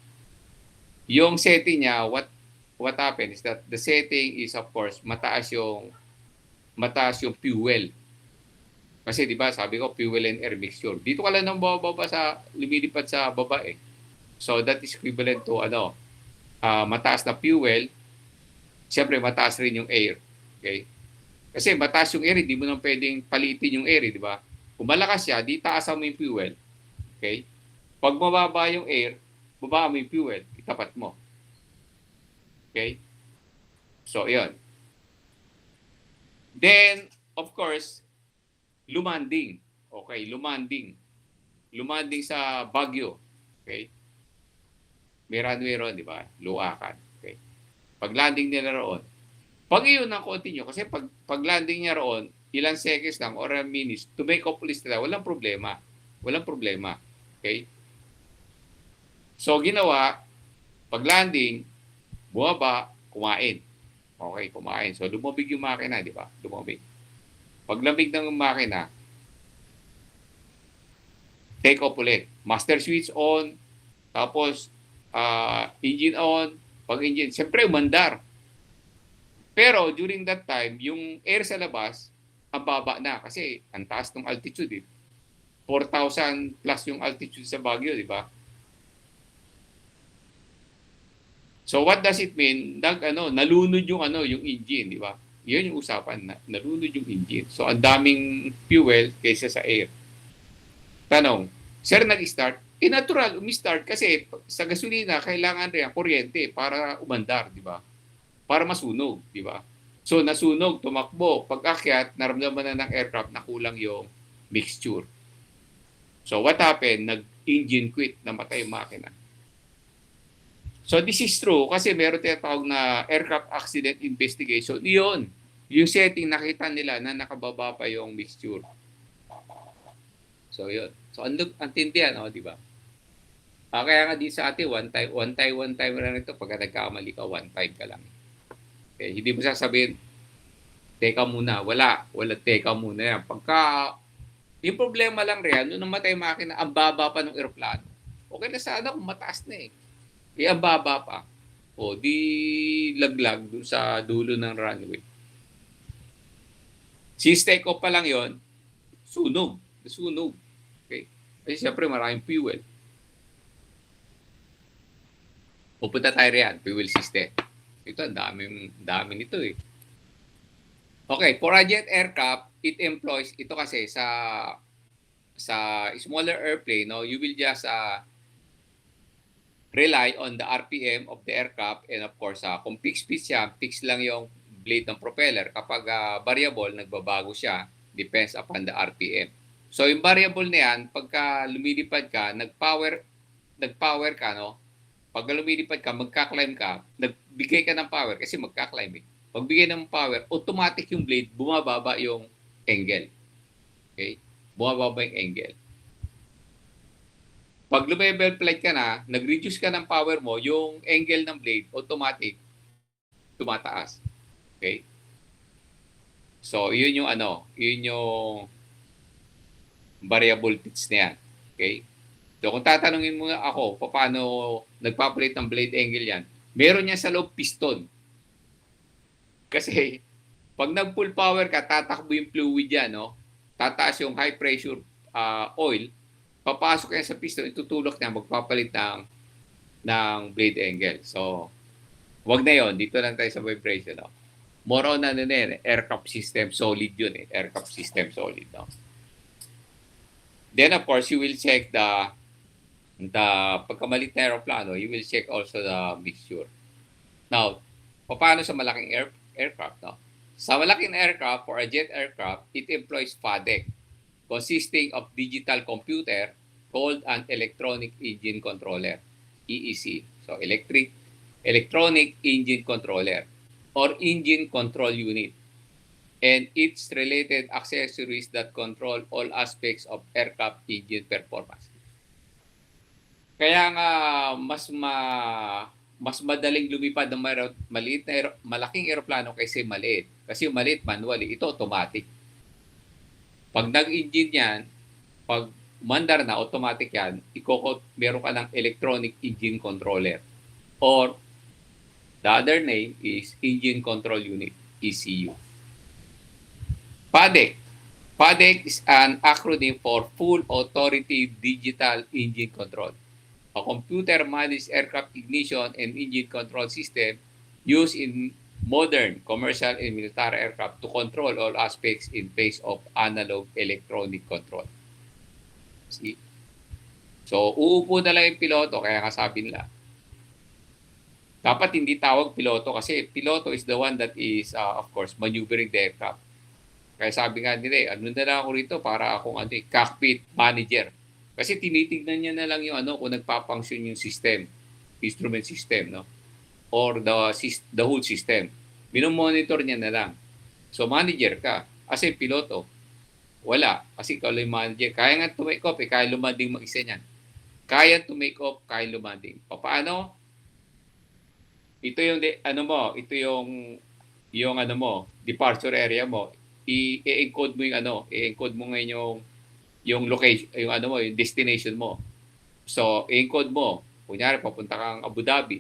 yung setting niya, what happened is that the setting is, of course, mataas yung fuel. Kasi di ba sabi ko fuel and air mixture. Dito ka lang nang bababa sa lumilipad sa baba eh. So that is equivalent to mataas na fuel. Siyempre mataas rin yung air. Okay? Kasi mataas yung air, hindi mo nang pwedeng palitin yung air, di ba? Kung malakas siya, di taasan mo yung fuel. Okay? Pag mababa yung air, baba mo yung fuel, itapat mo. Okay? So, yun. Then, of course, lumanding. Okay, lumanding. Lumanding sa Baguio. Okay? May runway ron, di ba? Luakan. Okay? Pag landing nila roon, pag iyon ang continue, kasi pag landing niya roon, ilang seconds lang or minutes, to make up list nila, walang problema. Walang problema. Okay? So, ginawa, pag landing, bumaba, kumain. Okay, kumain. So, lumabig yung makina, di ba? Lumabig. Pag lamig ng makina, take off ulit. Master switch on, tapos engine on. Pag engine, siyempre umandar. Pero during that time, yung air sa labas, ang baba na kasi ang taas ng altitude. 4,000 plus yung altitude sa Baguio, di ba? So what does it mean? Nalunod yung yung engine, di ba? Yun yung usapan na nalunod yung engine. So ang daming fuel kaysa sa air. Tanong, sir nag-start? Natural, umi-start kasi sa gasolina kailangan rin ang kuryente para umandar, di ba? Para masunog, di ba? So nasunog, tumakbo, pag-akyat, naramdaman na ng aircraft na kulang yung mixture. So what happened? Nag-engine quit, namatay yung makina. So this is true kasi meron tinatawag na aircraft accident investigation. Yun, yung setting nakita nila na nakababa pa yung mixture. So yun. So ang tindi yan, di ba? Kaya nga di sa atin, one time lang ito. Pagka nagkamali ka, one time ka lang. Okay, hindi mo sasabihin, teka muna. Wala teka muna yan. Pagka, yung problema lang rin, nung namatay makina, ang baba pa ng aeroplano. Okay na sana kung mataas na eh. Ang baba pa. O, di laglag dun sa dulo ng runway. Since take off pa lang yon, sunog. Okay? Kasi siyempre maraming fuel. Pupunta tayo riyan, fuel system. Ito, ang dami nito eh. Okay, for a jet aircraft, it employs, ito kasi sa smaller airplane, no, you will just rely on the RPM of the aircraft and of course, kung fixed speed siya, fixed lang yung blade ng propeller. Kapag variable, nagbabago siya, depends upon the RPM. So yung variable na yan, pagka lumilipad ka, nag-power ka, no? Pag lumilipad ka, magka-climb ka, nagbigay ka ng power kasi magka-climb eh. Pagbigay ng power, automatic yung blade, bumababa yung angle. Okay? Bumababa yung angle. Pag level flight ka na, nag-reduce ka ng power mo, yung angle ng blade, automatic, tumataas. Okay? So, yun yung variable pitch na yan. Okay? So, kung tatanungin mo ako, paano nagpapalit ng blade angle yan, meron yan sa loob piston. Kasi, pag nag-full power ka, tatakbo yung fluid yan, no? Tataas yung high pressure oil, papasok yan sa piston, itutulak niya, magpapalit ng blade angle. So, wag na yon, dito lang tayo sa vibration. No? More on aircraft system solid yun eh. Aircraft system solid. No? Then, of course, you will check the pagkamalit na aeroplano, you will check also the mixture. Now, paano sa malaking aircraft? No? Sa malaking aircraft, for a jet aircraft, it employs FADEC, consisting of digital computer called an electronic engine controller, EEC. So, electronic engine controller. or engine control unit and its related accessories that control all aspects of aircraft engine performance. Kaya nga mas madaling lumipad ng maliit na malaking eroplano kaysa maliit. Kasi maliit manual, ito automatic. Pag nag-engine yan, pag umandar na automatic yan, meron ka ng electronic engine controller, or the other name is engine control unit, ECU. PADEC. PADEC is an acronym for Full Authority Digital Engine Control, a computer-managed aircraft ignition and engine control system used in modern commercial and military aircraft to control all aspects in place of analog electronic control. See? So, uupo na lang yung piloto, kaya kasabi nila. Dapat hindi tawag piloto kasi piloto is the one that is, of course, maneuvering the aircraft. Kaya sabi nga nila, ano na lang ako rito para akong cockpit manager. Kasi tinitignan niya na lang yung kung nagpapunction yung system, instrument system, no? Or the whole system. Minomonitor niya na lang. So, manager ka. Kasi piloto, wala. Kasi ikaw lang yung manager. Kaya nga to-make off, kaya lumanding mag-isa niyan. Kaya to-make off, kaya lumanding. Paano? Ito yung, ito yung departure area mo. I-encode mo yung i-encode mo ngayon yung location, yung destination mo. So, i-encode mo. Kunyari, papunta kang Abu Dhabi.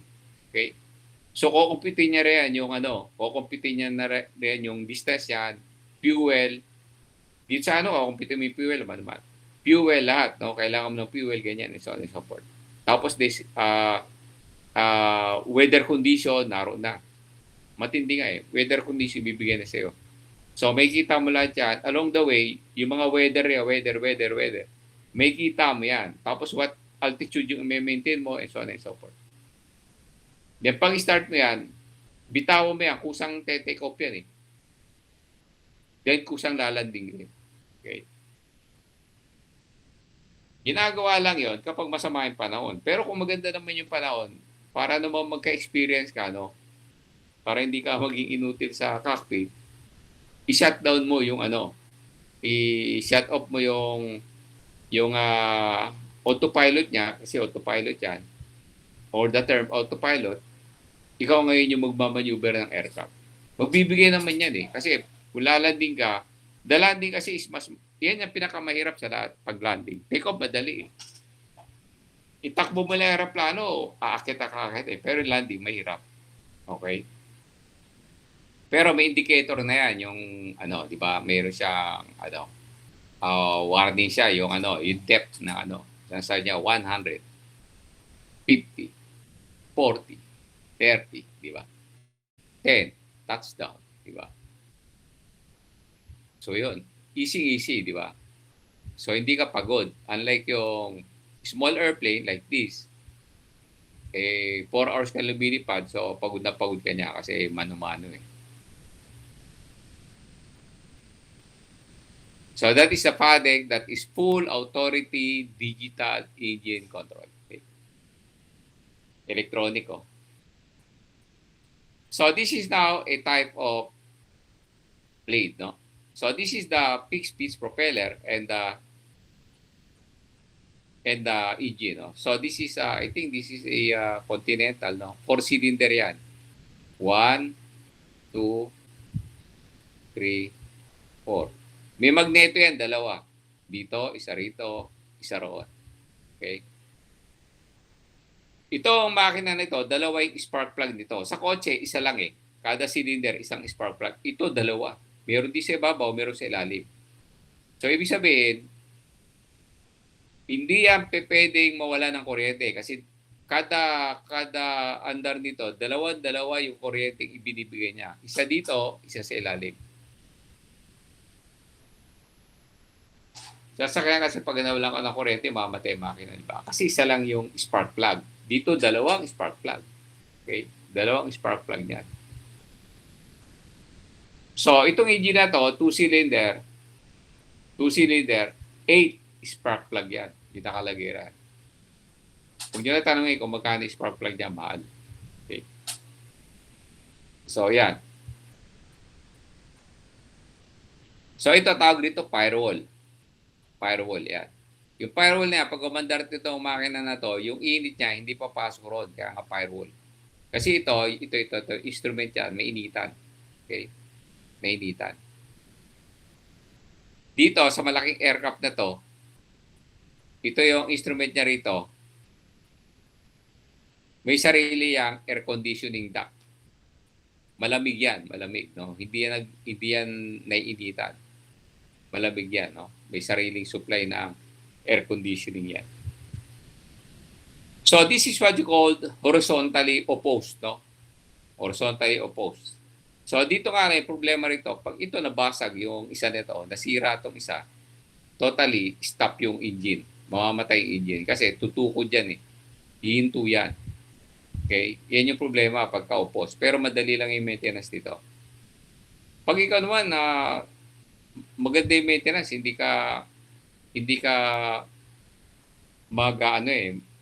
Okay? So, kukumpitin niya rin yung kukumpitin niya na rin yung distance yan, fuel. Dito sa kukumpitin mo yung fuel, fuel lahat, no? Kailangan mo ng fuel, ganyan, and so on and so forth. Tapos, weather condition, naroon na. Matindi nga weather condition bibigyan na sa'yo. So, may kita mo lahat yan. Along the way, yung mga weather. May kita mo yan. Tapos, what altitude yung i-maintain mo, and so on and so forth. Then, pag-start mo yan, bitawan mo yan, kusang take off yan Then, kusang lalanding rin. Okay? Ginagawa lang yon kapag masama yung panahon. Pero kung maganda naman yung panahon, para naman magka-experience ka, para hindi ka maging inutil sa cockpit, i-shutdown mo yung i-shut off mo yung autopilot niya, kasi autopilot yan, or the term autopilot, ikaw ngayon yung magmamaneuver ng aircraft. Magbibigay naman yan kasi kung lalanding ka, the landing kasi is yan yung pinakamahirap sa lahat pag-landing. Take off madali Itakbo mo lang aeroplano, aakit pero landing mahirap. Okay? Pero may indicator na yan, yung di ba, mayroon siyang warning siya, yung yung depth na nasa niya 100, 50, 40, 30, di ba? 10, touchdown, di ba? So yun, easy, di ba? So hindi ka pagod. Unlike yung small airplane like this, 4 hours ka lumilipad, so pagod na pagod ka niya kasi mano-mano So that is a FADEC, that is Full Authority Digital Engine Control. Okay. Electronic. So this is now a type of blade. So this is the fixed pitch propeller and the engine. So this is, I think this is a Continental. 4-cylinder yan. 1, 2, 3, 4. May magneto yan, 2. Dito, isa rito, isa roon. Okay? Ito ang makina nito, 2 yung spark plug nito. Sa kotse, isa lang Kada cylinder, isang spark plug. Ito, 2. Meron din sa ibabaw, meron sa ilalim. So, ibig sabihin, hindi yan pwedeng mawala ng kuryente kasi kada andar nito, 2 yung kuryente ibinibigay niya. Isa dito, isa sa ilalim. Sasakyan kasi pag nawalan ka ng kuryente, mamatay makina, di ba? Kasi isa lang yung spark plug. Dito, 2 spark plug. Okay? 2 spark plug niyan. So, itong engine na to, 2-cylinder, 8 spark plug yan. Hindi nakalagay rin. Kung nyo na tanongin kung magkano spark plug niya, mahal. Okay. So, yan. So, ito tawag dito firewall. Firewall, yan. Yung firewall na yan, pag umandar nito ang makina na to, yung init niya, hindi papasok roon. Kaya nga firewall. Kasi ito, instrument yan, may initan. Okay? May initan. Dito, sa malaking aircraft na to, ito yung instrument niya rito. May sarili yang air conditioning duct. Malamig yan, malamig. No? Hindi yan naiinitan. Malamig yan. No? May sariling supply na air conditioning yan. So this is what you call horizontally opposed. No? Horizontally opposed. So dito nga may problema rito. Pag ito nabasag yung isa nito, nasira itong isa, totally stop yung engine. Mamamatay yung engine. Kasi tutukod yan eh. Hihinto yan. Okay? Yan yung problema pagka-oppose. Pero madali lang yung maintenance dito. Pag ikaw naman na maganda yung maintenance, hindi ka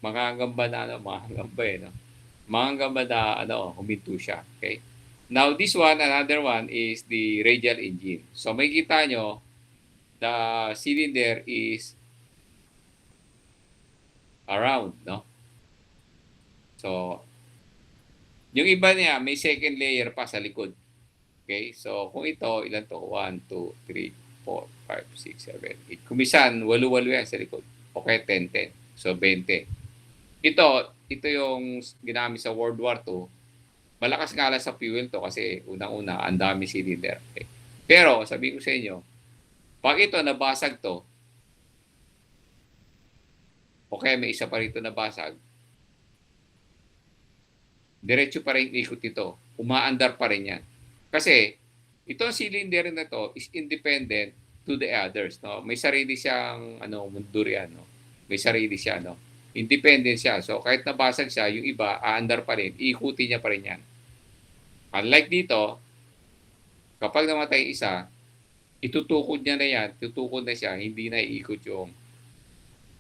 mangangamba na huminto siya. Okay? Now this one, another one is the radial engine. So may kita nyo, the cylinder is around, no? So yung iba niya, may second layer pa sa likod. Okay? So, kung ito, ilan to? 1, 2, 3, 4, 5, 6, 7, 8. Kumisan, 8 yan sa likod. Okay, 10, 10. So, 20. Ito yung ginamit sa World War II. Malakas nga lang sa fuel to kasi unang-una, ang dami cylinder. Okay? Pero, sabi ko sa inyo, pag ito nabasag to, okay, may isa pa rito nabasag, diretso pa rin ikot ito. Umaandar pa rin yan. Kasi, itong cylinder na to is independent to the others. No? May sarili siyang mundo yan. No? May sarili siya. No? Independent siya. So, kahit nabasag siya, yung iba, aandar pa rin. Iikutin niya pa rin yan. Unlike dito, kapag namatay isa, itutukod niya na yan. Tutukod na siya. Hindi na iikot yung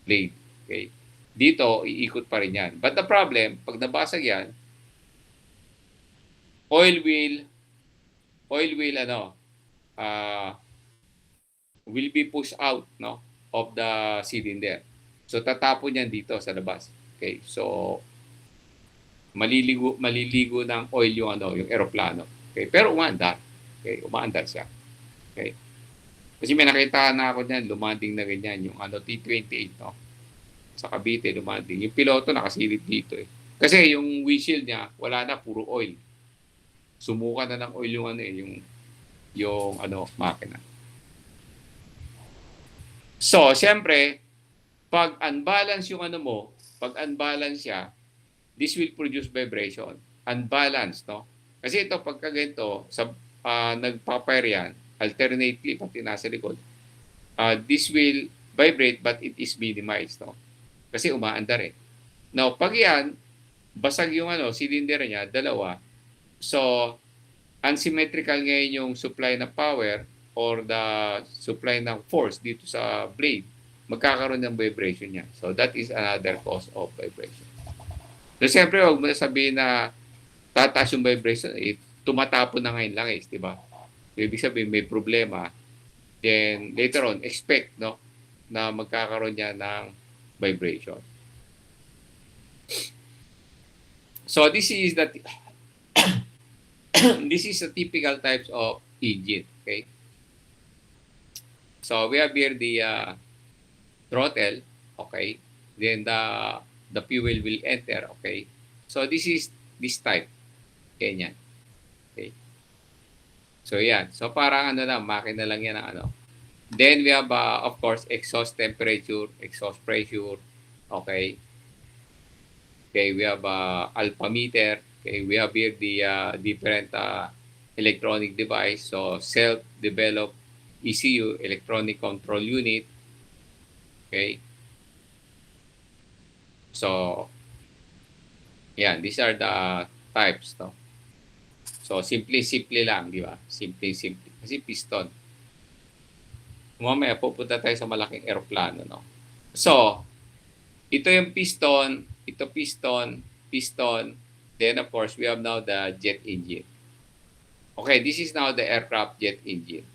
blade. Okay? Dito, iikot pa rin yan. But the problem, pag nabasag yan, oil will be pushed out, no, of the cylinder. So tatapon yan dito sa labas. Okay? So maliligo ng oil yung yung eroplano. Okay? Pero umaandar. Okay? Umaandar siya. Okay? Kasi may nakita na ako diyan, lumanding na ganyan yung T-28, no. Sa Cavite lumanding. Yung piloto nakasilip dito eh. Kasi yung windshield niya wala na, puro oil. Sumuka na ng oil yung makina. So, siyempre, pag unbalance yung pag unbalance siya, this will produce vibration. Unbalance, no? Kasi ito, pagka ganito, nagpapire yan, alternately, pati nasa likod, this will vibrate but it is minimized, no? Kasi umaandar eh. Now, pag yan, basag yung cylinder niya, dalawa, so, unsymmetrical ngayon yung supply ng power or the supply ng force dito sa blade, magkakaroon ng vibration niya. So, that is another cause of vibration. So, siyempre, huwag mo na sabihin na tataas yung vibration, tumatapon na ngayon lang di ba? So, ibig sabihin, may problema. Then, later on, expect, no, na magkakaroon niya ng vibration. So, this is the this is a typical types of engine. Okay. So we have here the throttle. Okay. Then the fuel will enter. Okay. So this is this type. Ganyan. Okay. So yan. So parang makina lang yan ng Then we have of course exhaust temperature, exhaust pressure. Okay. Okay. We have alpha meter. Okay, we have here the different electronic device. So, self-developed ECU, electronic control unit. Okay. So, yan, these are the types. No? So, simple lang, di ba? Simple. Kasi piston. Mamaya, pupunta tayo sa malaking aeroplano. No? So, ito yung piston, ito piston. Then, of course, we have now the jet engine. Okay, this is now the aircraft jet engine.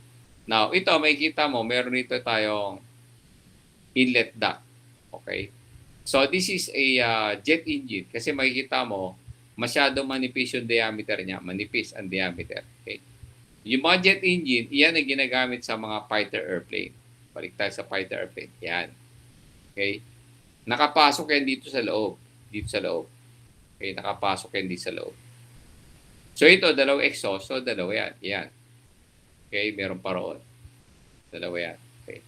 Now, ito, makikita mo, meron ito tayong inlet duct. Okay? So, this is a jet engine kasi makikita mo, masyado manipis yung diameter niya. Manipis ang diameter. Okay? Yung mga jet engine, iyan ang ginagamit sa mga fighter airplane. Balik tayo sa fighter airplane. Yan. Okay? Nakapasok yan dito sa loob. Dito sa loob. Okay? Nakapasok yan dito sa loob. So, ito, dalawang exhaust. So, dalawa yan. Yan. Okay? Meron pa roon. Dalawa yan. Okay?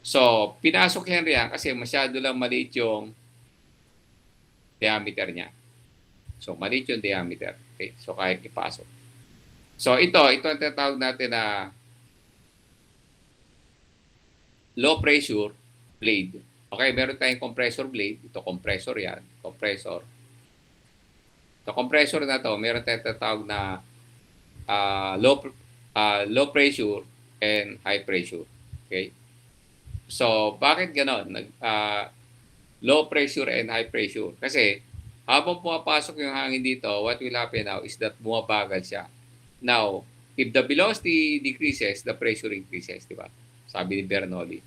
So, pinasok yan riyan kasi masyado lang maliit yung diameter niya. So, maliit yung diameter. Okay? So, kaya ipasok. So, ito ang tinatawag natin na low pressure blade. Okay, meron tayong compressor blade. Ito, compressor yan. Compressor. Ito, compressor na to, meron tayong tinatawag na low pressure and high pressure. Okay? So, bakit ganon? Low pressure and high pressure. Kasi, habang pumapasok yung hangin dito, what will happen now is that bumabagal siya. Now, if the velocity decreases, the pressure increases, di ba? Sabi ni Bernoulli.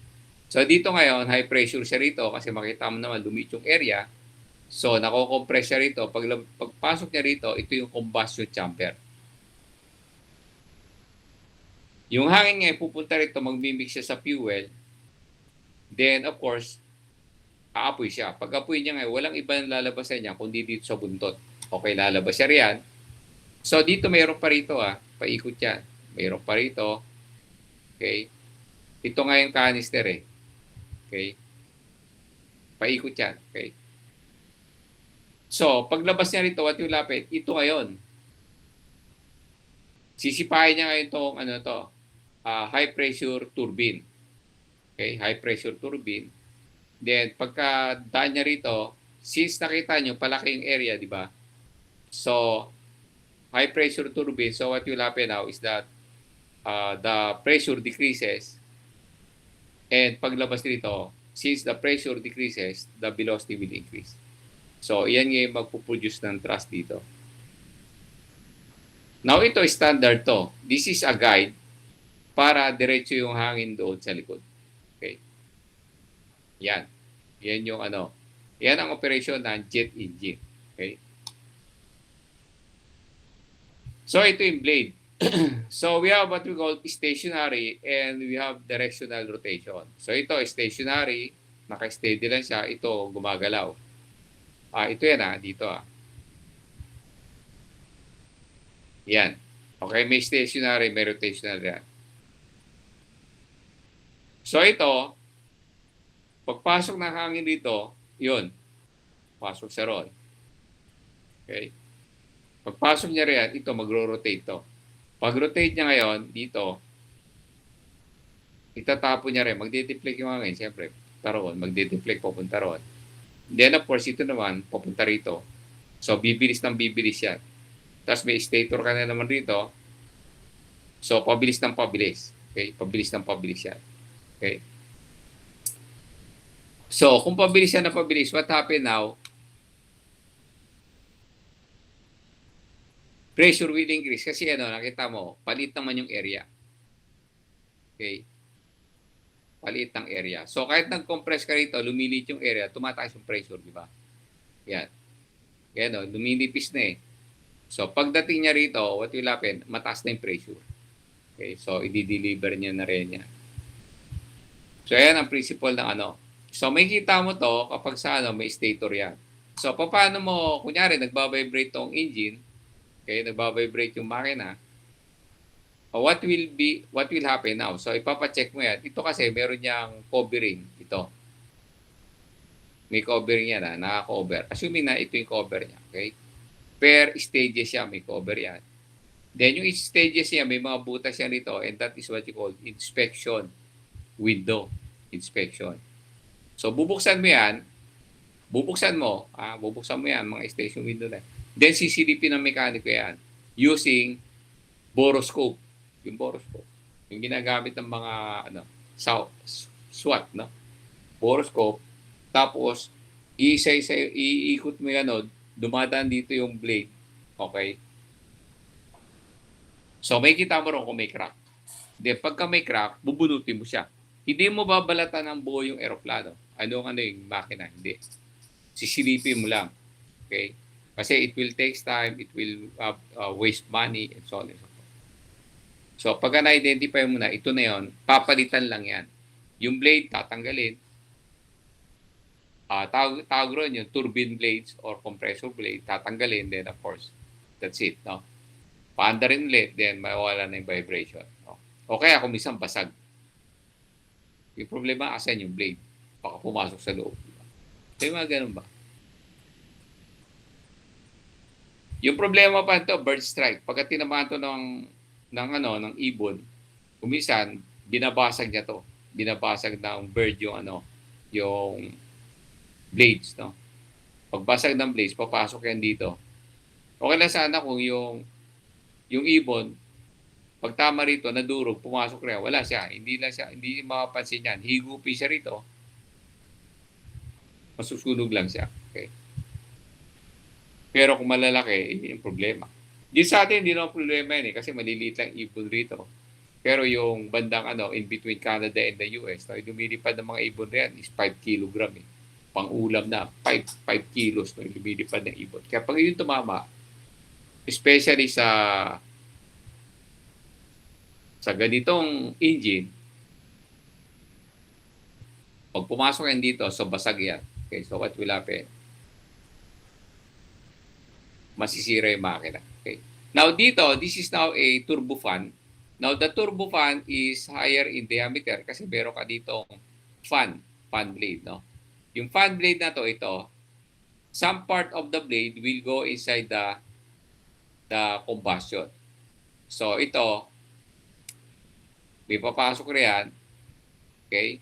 So, dito ngayon, high pressure siya rito kasi makita mo naman, lumiit yung area. So, nako-compress siya rito. Pagpasok niya rito, ito yung combustion chamber. Yung hangin nga, pupunta rito, magmimix siya sa fuel. Then, of course, aapoy siya. Pag apoy niya ngayon, walang iba na lalabasan niya kundi dito sa buntot. Okay, lalabas siya riyan. So, dito mayroon pa rito, paikot yan. Mayroon pa rito. Okay. Ito nga yung canister eh. Okay. Paikot yan. Okay. So, paglabas niya rito, what yung lapit? Ito ngayon. Sisipahin niya ngayon itong high pressure turbine. Okay, high pressure turbine. Then, pagka daan niya rito, since nakita nyo, palaki yung area, di ba? So, high pressure turbine, so what will happen now is that the pressure decreases and paglabas dito, since the pressure decreases, the velocity will increase. So, iyan yung magpuproduce ng thrust dito. Now, ito standard to. This is a guide para diretso yung hangin doon sa likod. Okay. Yan. Yan yung yan ang operation ng jet engine. Okay. So, ito yung blade. So, we have what we call stationary and we have directional rotation. So, ito stationary, naka-steady lang siya. Ito, gumagalaw. Ito yan dito Yan. Okay, may stationary, may rotational yan. So, ito, pagpasok ng hangin dito, yun, pasok sa roll. Okay. Pagpasok niya riyan, ito, magro-rotate to. Pag-rotate niya ngayon, dito, itatapon niya rin. Magdideflect yung hangin. Siyempre, taroon. Magdideflect, papunta roon. Then, of course, ito naman, papunta rito. So, bibilis ng bibilis yan. Tapos, may stator ka na naman rito. So, pabilis ng pabilis. Okay? Pabilis ng pabilis yan. Okay? So, kung pabilis yan na pabilis, what happened now? Pressure will increase kasi nakita mo, palit naman yung area. Okay? Palit ng area. So, kahit nag-compress ka rito, lumilit yung area, tumataas yung pressure, di ba? Yan. Yan lumilipis na eh. So, pagdating niya rito, what will happen? Mataas na yung pressure. Okay? So, i-deliver niya na rin yan. So, yan ang principle ng So, may kita mo to kapag sa may stator yan. So, paano mo, kunyari, nagbabibrate tong engine, okay, nagbabibrate yung makina, what will happen now? So, ipapacheck mo yan. Ito kasi, meron niyang covering. Ito. May covering yan, naka-cover. Assuming na ito yung cover niya, okay? Per stages siya, may cover yan. Then, yung each stages niya, may mga butas yan dito, and that is what you call inspection window. Inspection. So, bubuksan mo yan, bubuksan mo yan, mga station window na. Then, sisilipin ng mekaniko yan using boroscope. Yung boroscope. Yung ginagamit ng mga SWAT, no? Boroscope. Tapos, iikot mo yan, dumadaan dito yung blade. Okay? So may kita mo ron kung may crack. Then pagka may crack, bubunutin mo siya. Hindi mo babalatan ng buo yung eroplano. Ano yung makina? Hindi. Sisilipin mo lang. Okay? Kasi it will take time, it will waste money, and so on and so forth. So pagka na-identify mo na, ito na yon, papalitan lang yan. Yung blade, tatanggalin. Tawag ron yung turbine blades or compressor blade, tatanggalin. Then of course, that's it. No? Paanda rin ulit, then mawala na yung vibration. No? O kaya kung minsan basag. Yung problema, asan yung blade? Baka pumasok sa loob. May mga ganun ba? Yung problema pa ito, bird strike. Pagka tinamaan to ng ibon, kumisan, binabasag niya to. Binabasag ng bird yung blades, no? Pagbasag ng blades, papasok yan dito. Okay lang sana kung yung ibon, pag tama rito, nadurog, pumasok rin. Wala siya. Hindi mapapansin yan. Higupi siya rito. Masusunog lang siya. Okay. Pero kung malalaki, hindi yung problema. Di sa atin, hindi naman problema yan kasi maliliit lang ibon rito. Pero yung bandang in between Canada and the US, lumilipad ng mga ibon riyan is 5 kilogram. Pang-ulam na, 5 kilos lumilipad ng ibon. Kaya pag yun tumama, especially sa ganitong engine, pag pumasok yan dito, so basag yan. Okay, so what will happen? Masisira yung makina. Okay. Now dito, this is now a turbofan. Now the turbofan is higher in diameter kasi meron ka ditong fan blade, no? Yung fan blade na to, ito, some part of the blade will go inside the combustion. So ito, may papasok riyan. Okay?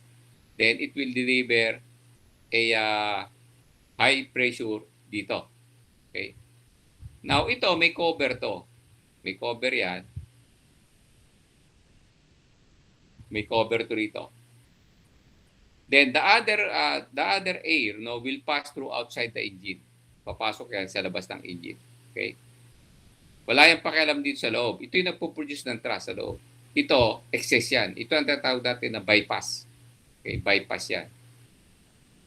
Then it will deliver a high pressure dito. Okay? Now ito, may cover to. May cover yan. May cover to rito. Then the other air will pass through outside the engine. Papasok yan sa labas ng engine. Okay? Wala yung pakialam dito sa loob. Ito yung nagpo-produce ng thrust sa loob. Ito, excess yan. Ito ang tatawag natin na bypass. Okay, bypass yan.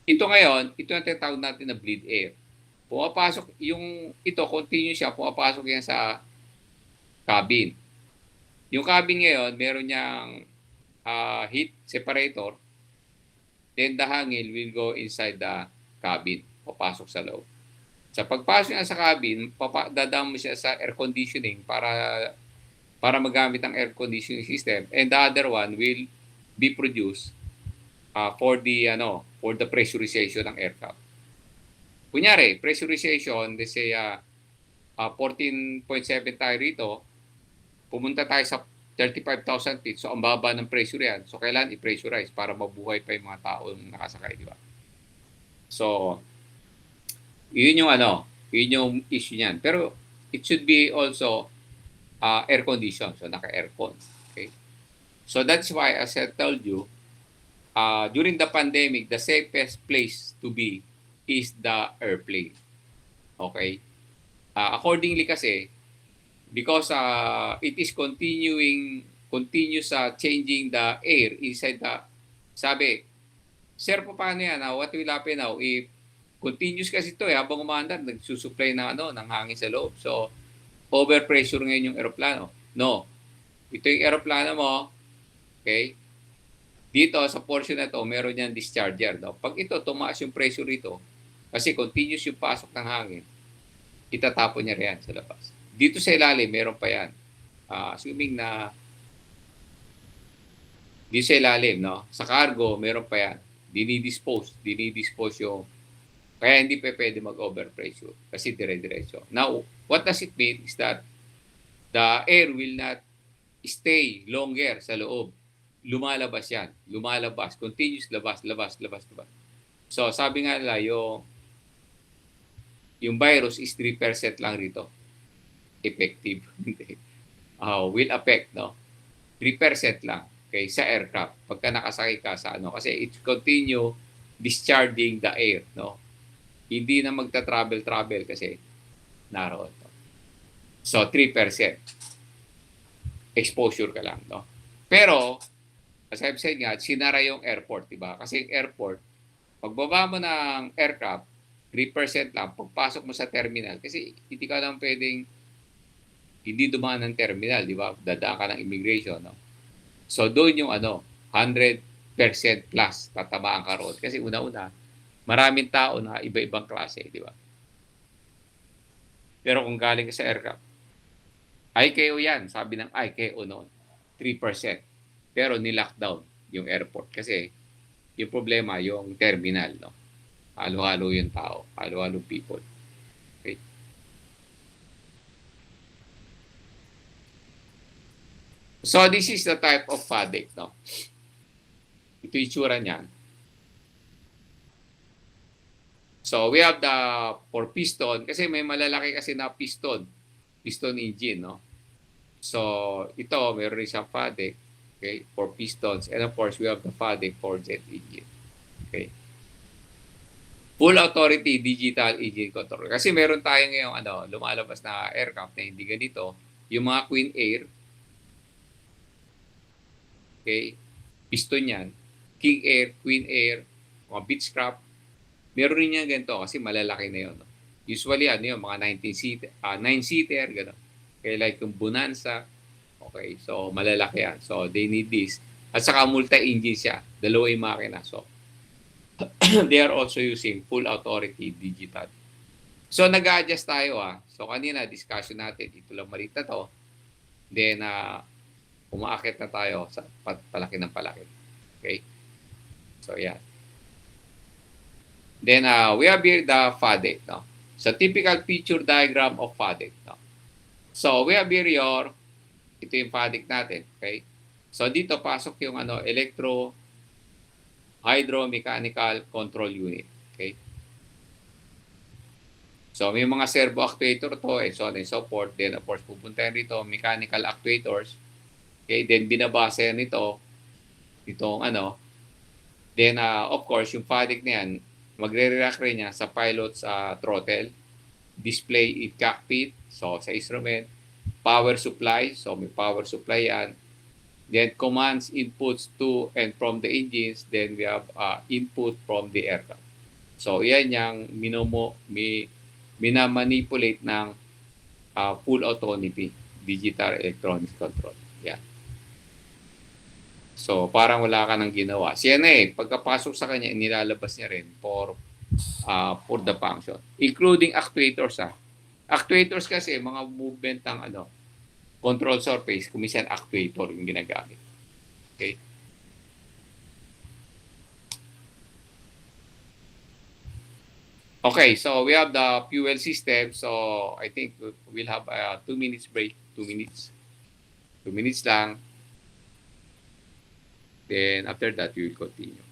Ito ngayon, ito ang tatawag natin na bleed air. Pumapasok, ito, continue siya, pumapasok yan sa cabin. Yung cabin ngayon, meron niyang heat separator. Then the hangin will go inside the cabin. Papasok sa loob. Sa pagpasok niya sa cabin, dadaan mo siya sa air conditioning para magamit ang air conditioning system, and the other one will be produced for the pressurization ng aircraft. Kunyari, pressurization, let's say 14.7 tayo rito, pumunta tayo sa 35,000 feet, so ang baba ng pressure yan. So kailan i-pressurize para mabuhay pa yung mga taong nakasakay, di ba? So yun yung issue niyan. Pero it should be also air condition, so naka-aircon. Okay? So that's why, as I told you, during the pandemic, the safest place to be is the airplane. Okay? Accordingly kasi, because it is continuous changing the air inside the, sabi, sir, paano yan? What will happen now? If continuous kasi ito, habang umaandar, nagsusupply ng hangin sa loob. So, overpressure ngayon yung aeroplano. No. Ito yung aeroplano mo, okay? Dito, sa portion na to, meron yan discharger. No? Pag ito, tumaas yung pressure rito, kasi continuous yung pasok ng hangin, itatapon niya riyan sa labas. Dito sa ilalim, meron pa yan. Assuming na dito sa ilalim, no? Sa cargo, meron pa yan. Dinidispose yung, kaya hindi pa pwede mag-overpressure kasi dire-diretso. Now, what does it mean is that the air will not stay longer sa loob. Lumalabas yan. Lumalabas. Continuous labas. So, sabi nga nila, yung virus is 3% lang rito. Effective. Will affect, no? 3% lang. Okay, sa aircraft. Pagka nakasakay ka sa kasi it continue discharging the air, no? Hindi na magta-travel kasi naroon. So, 3%. exposure ka lang, no? Pero, as I've said nga, sinara yung airport, di ba? Kasi yung airport, pagbaba mo ng aircraft, 3% lang, pagpasok mo sa terminal, kasi hindi ka lang pwedeng hindi dumaan ng terminal, di ba? Dadaan ka ng immigration, no? So, doon yung 100% plus tatamaan ka roon. Kasi una-una, maraming tao na iba-ibang klase, di ba? Pero kung galing ka sa aircraft, ICAO yan, sabi ng ICAO noon, 3%. Pero ni-lockdown yung airport kasi yung problema, yung terminal, no? Halo-halo yung tao, halo-halo people. Okay? So, this is the type of FADIC, no? Ito yung tsura niyan. So, we have the for piston, kasi may malalaki kasi na piston engine, no? So, ito, meron rin siyang FADIC, okay, for pistons. And of course, we have the FADIC for jet engine. Okay. Full authority digital engine control. Kasi meron tayo ngayong lumalabas na aircraft na hindi ganito. Yung mga Queen Air, okay, piston yan. King Air, Queen Air, mga Beechcraft, meron rin yan ganito kasi malalaki na yun. No? Usually, mga 19-seater, 9-seater, gano'n. Okay, like yung Bonanza, okay, so malalaki yan. So, they need this. At saka multi-engine siya. Dalawa yung makina. So, they are also using full authority digital. So, nag-adjust tayo. So, kanina, discussion natin. Ito lang maliit na to. Then, umaakit na tayo sa palaki ng palaki. Okay? So, yeah. Then, we have here the FADIC. No? So, typical feature diagram of FADIC. No? So, we have here ito yung FADIC natin. Okay? So, dito pasok yung electro hydromechanical control unit. Okay? So, may mga servo actuator to, and so on and so forth. Then, of course, pupuntahan rito, mechanical actuators. Okay? Then, binabasa yan itong Then, of course, yung FADIC na yan, magre-react rin niya sa pilot's throttle, display in cockpit, so sa instrument, power supply, so may power supply yan. Then commands, inputs to and from the engines, then we have input from the aircraft. So yan yung minamanipulate ng full autonomy, digital electronic control. Yan. So parang wala ka nang ginawa. Siya na pagkapasok sa kanya, nilalabas niya rin for the function. Including actuators. Actuators kasi, mga movement ng control surface, kumisan actuator yung ginagamit. Okay? Okay, so we have the fuel system. So I think we'll have a 2 minutes break. 2 minutes. 2 minutes lang. Then after that, we will continue.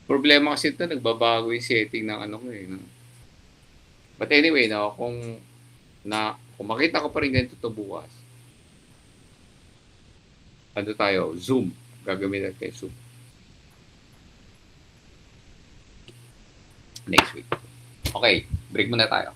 Problema kasi ito, nagbabago yung setting ng But anyway, kung makita ko pa rin ganito ito bukas, tayo, Zoom. Gagamitin natin Zoom. Next week. Okay, break muna tayo.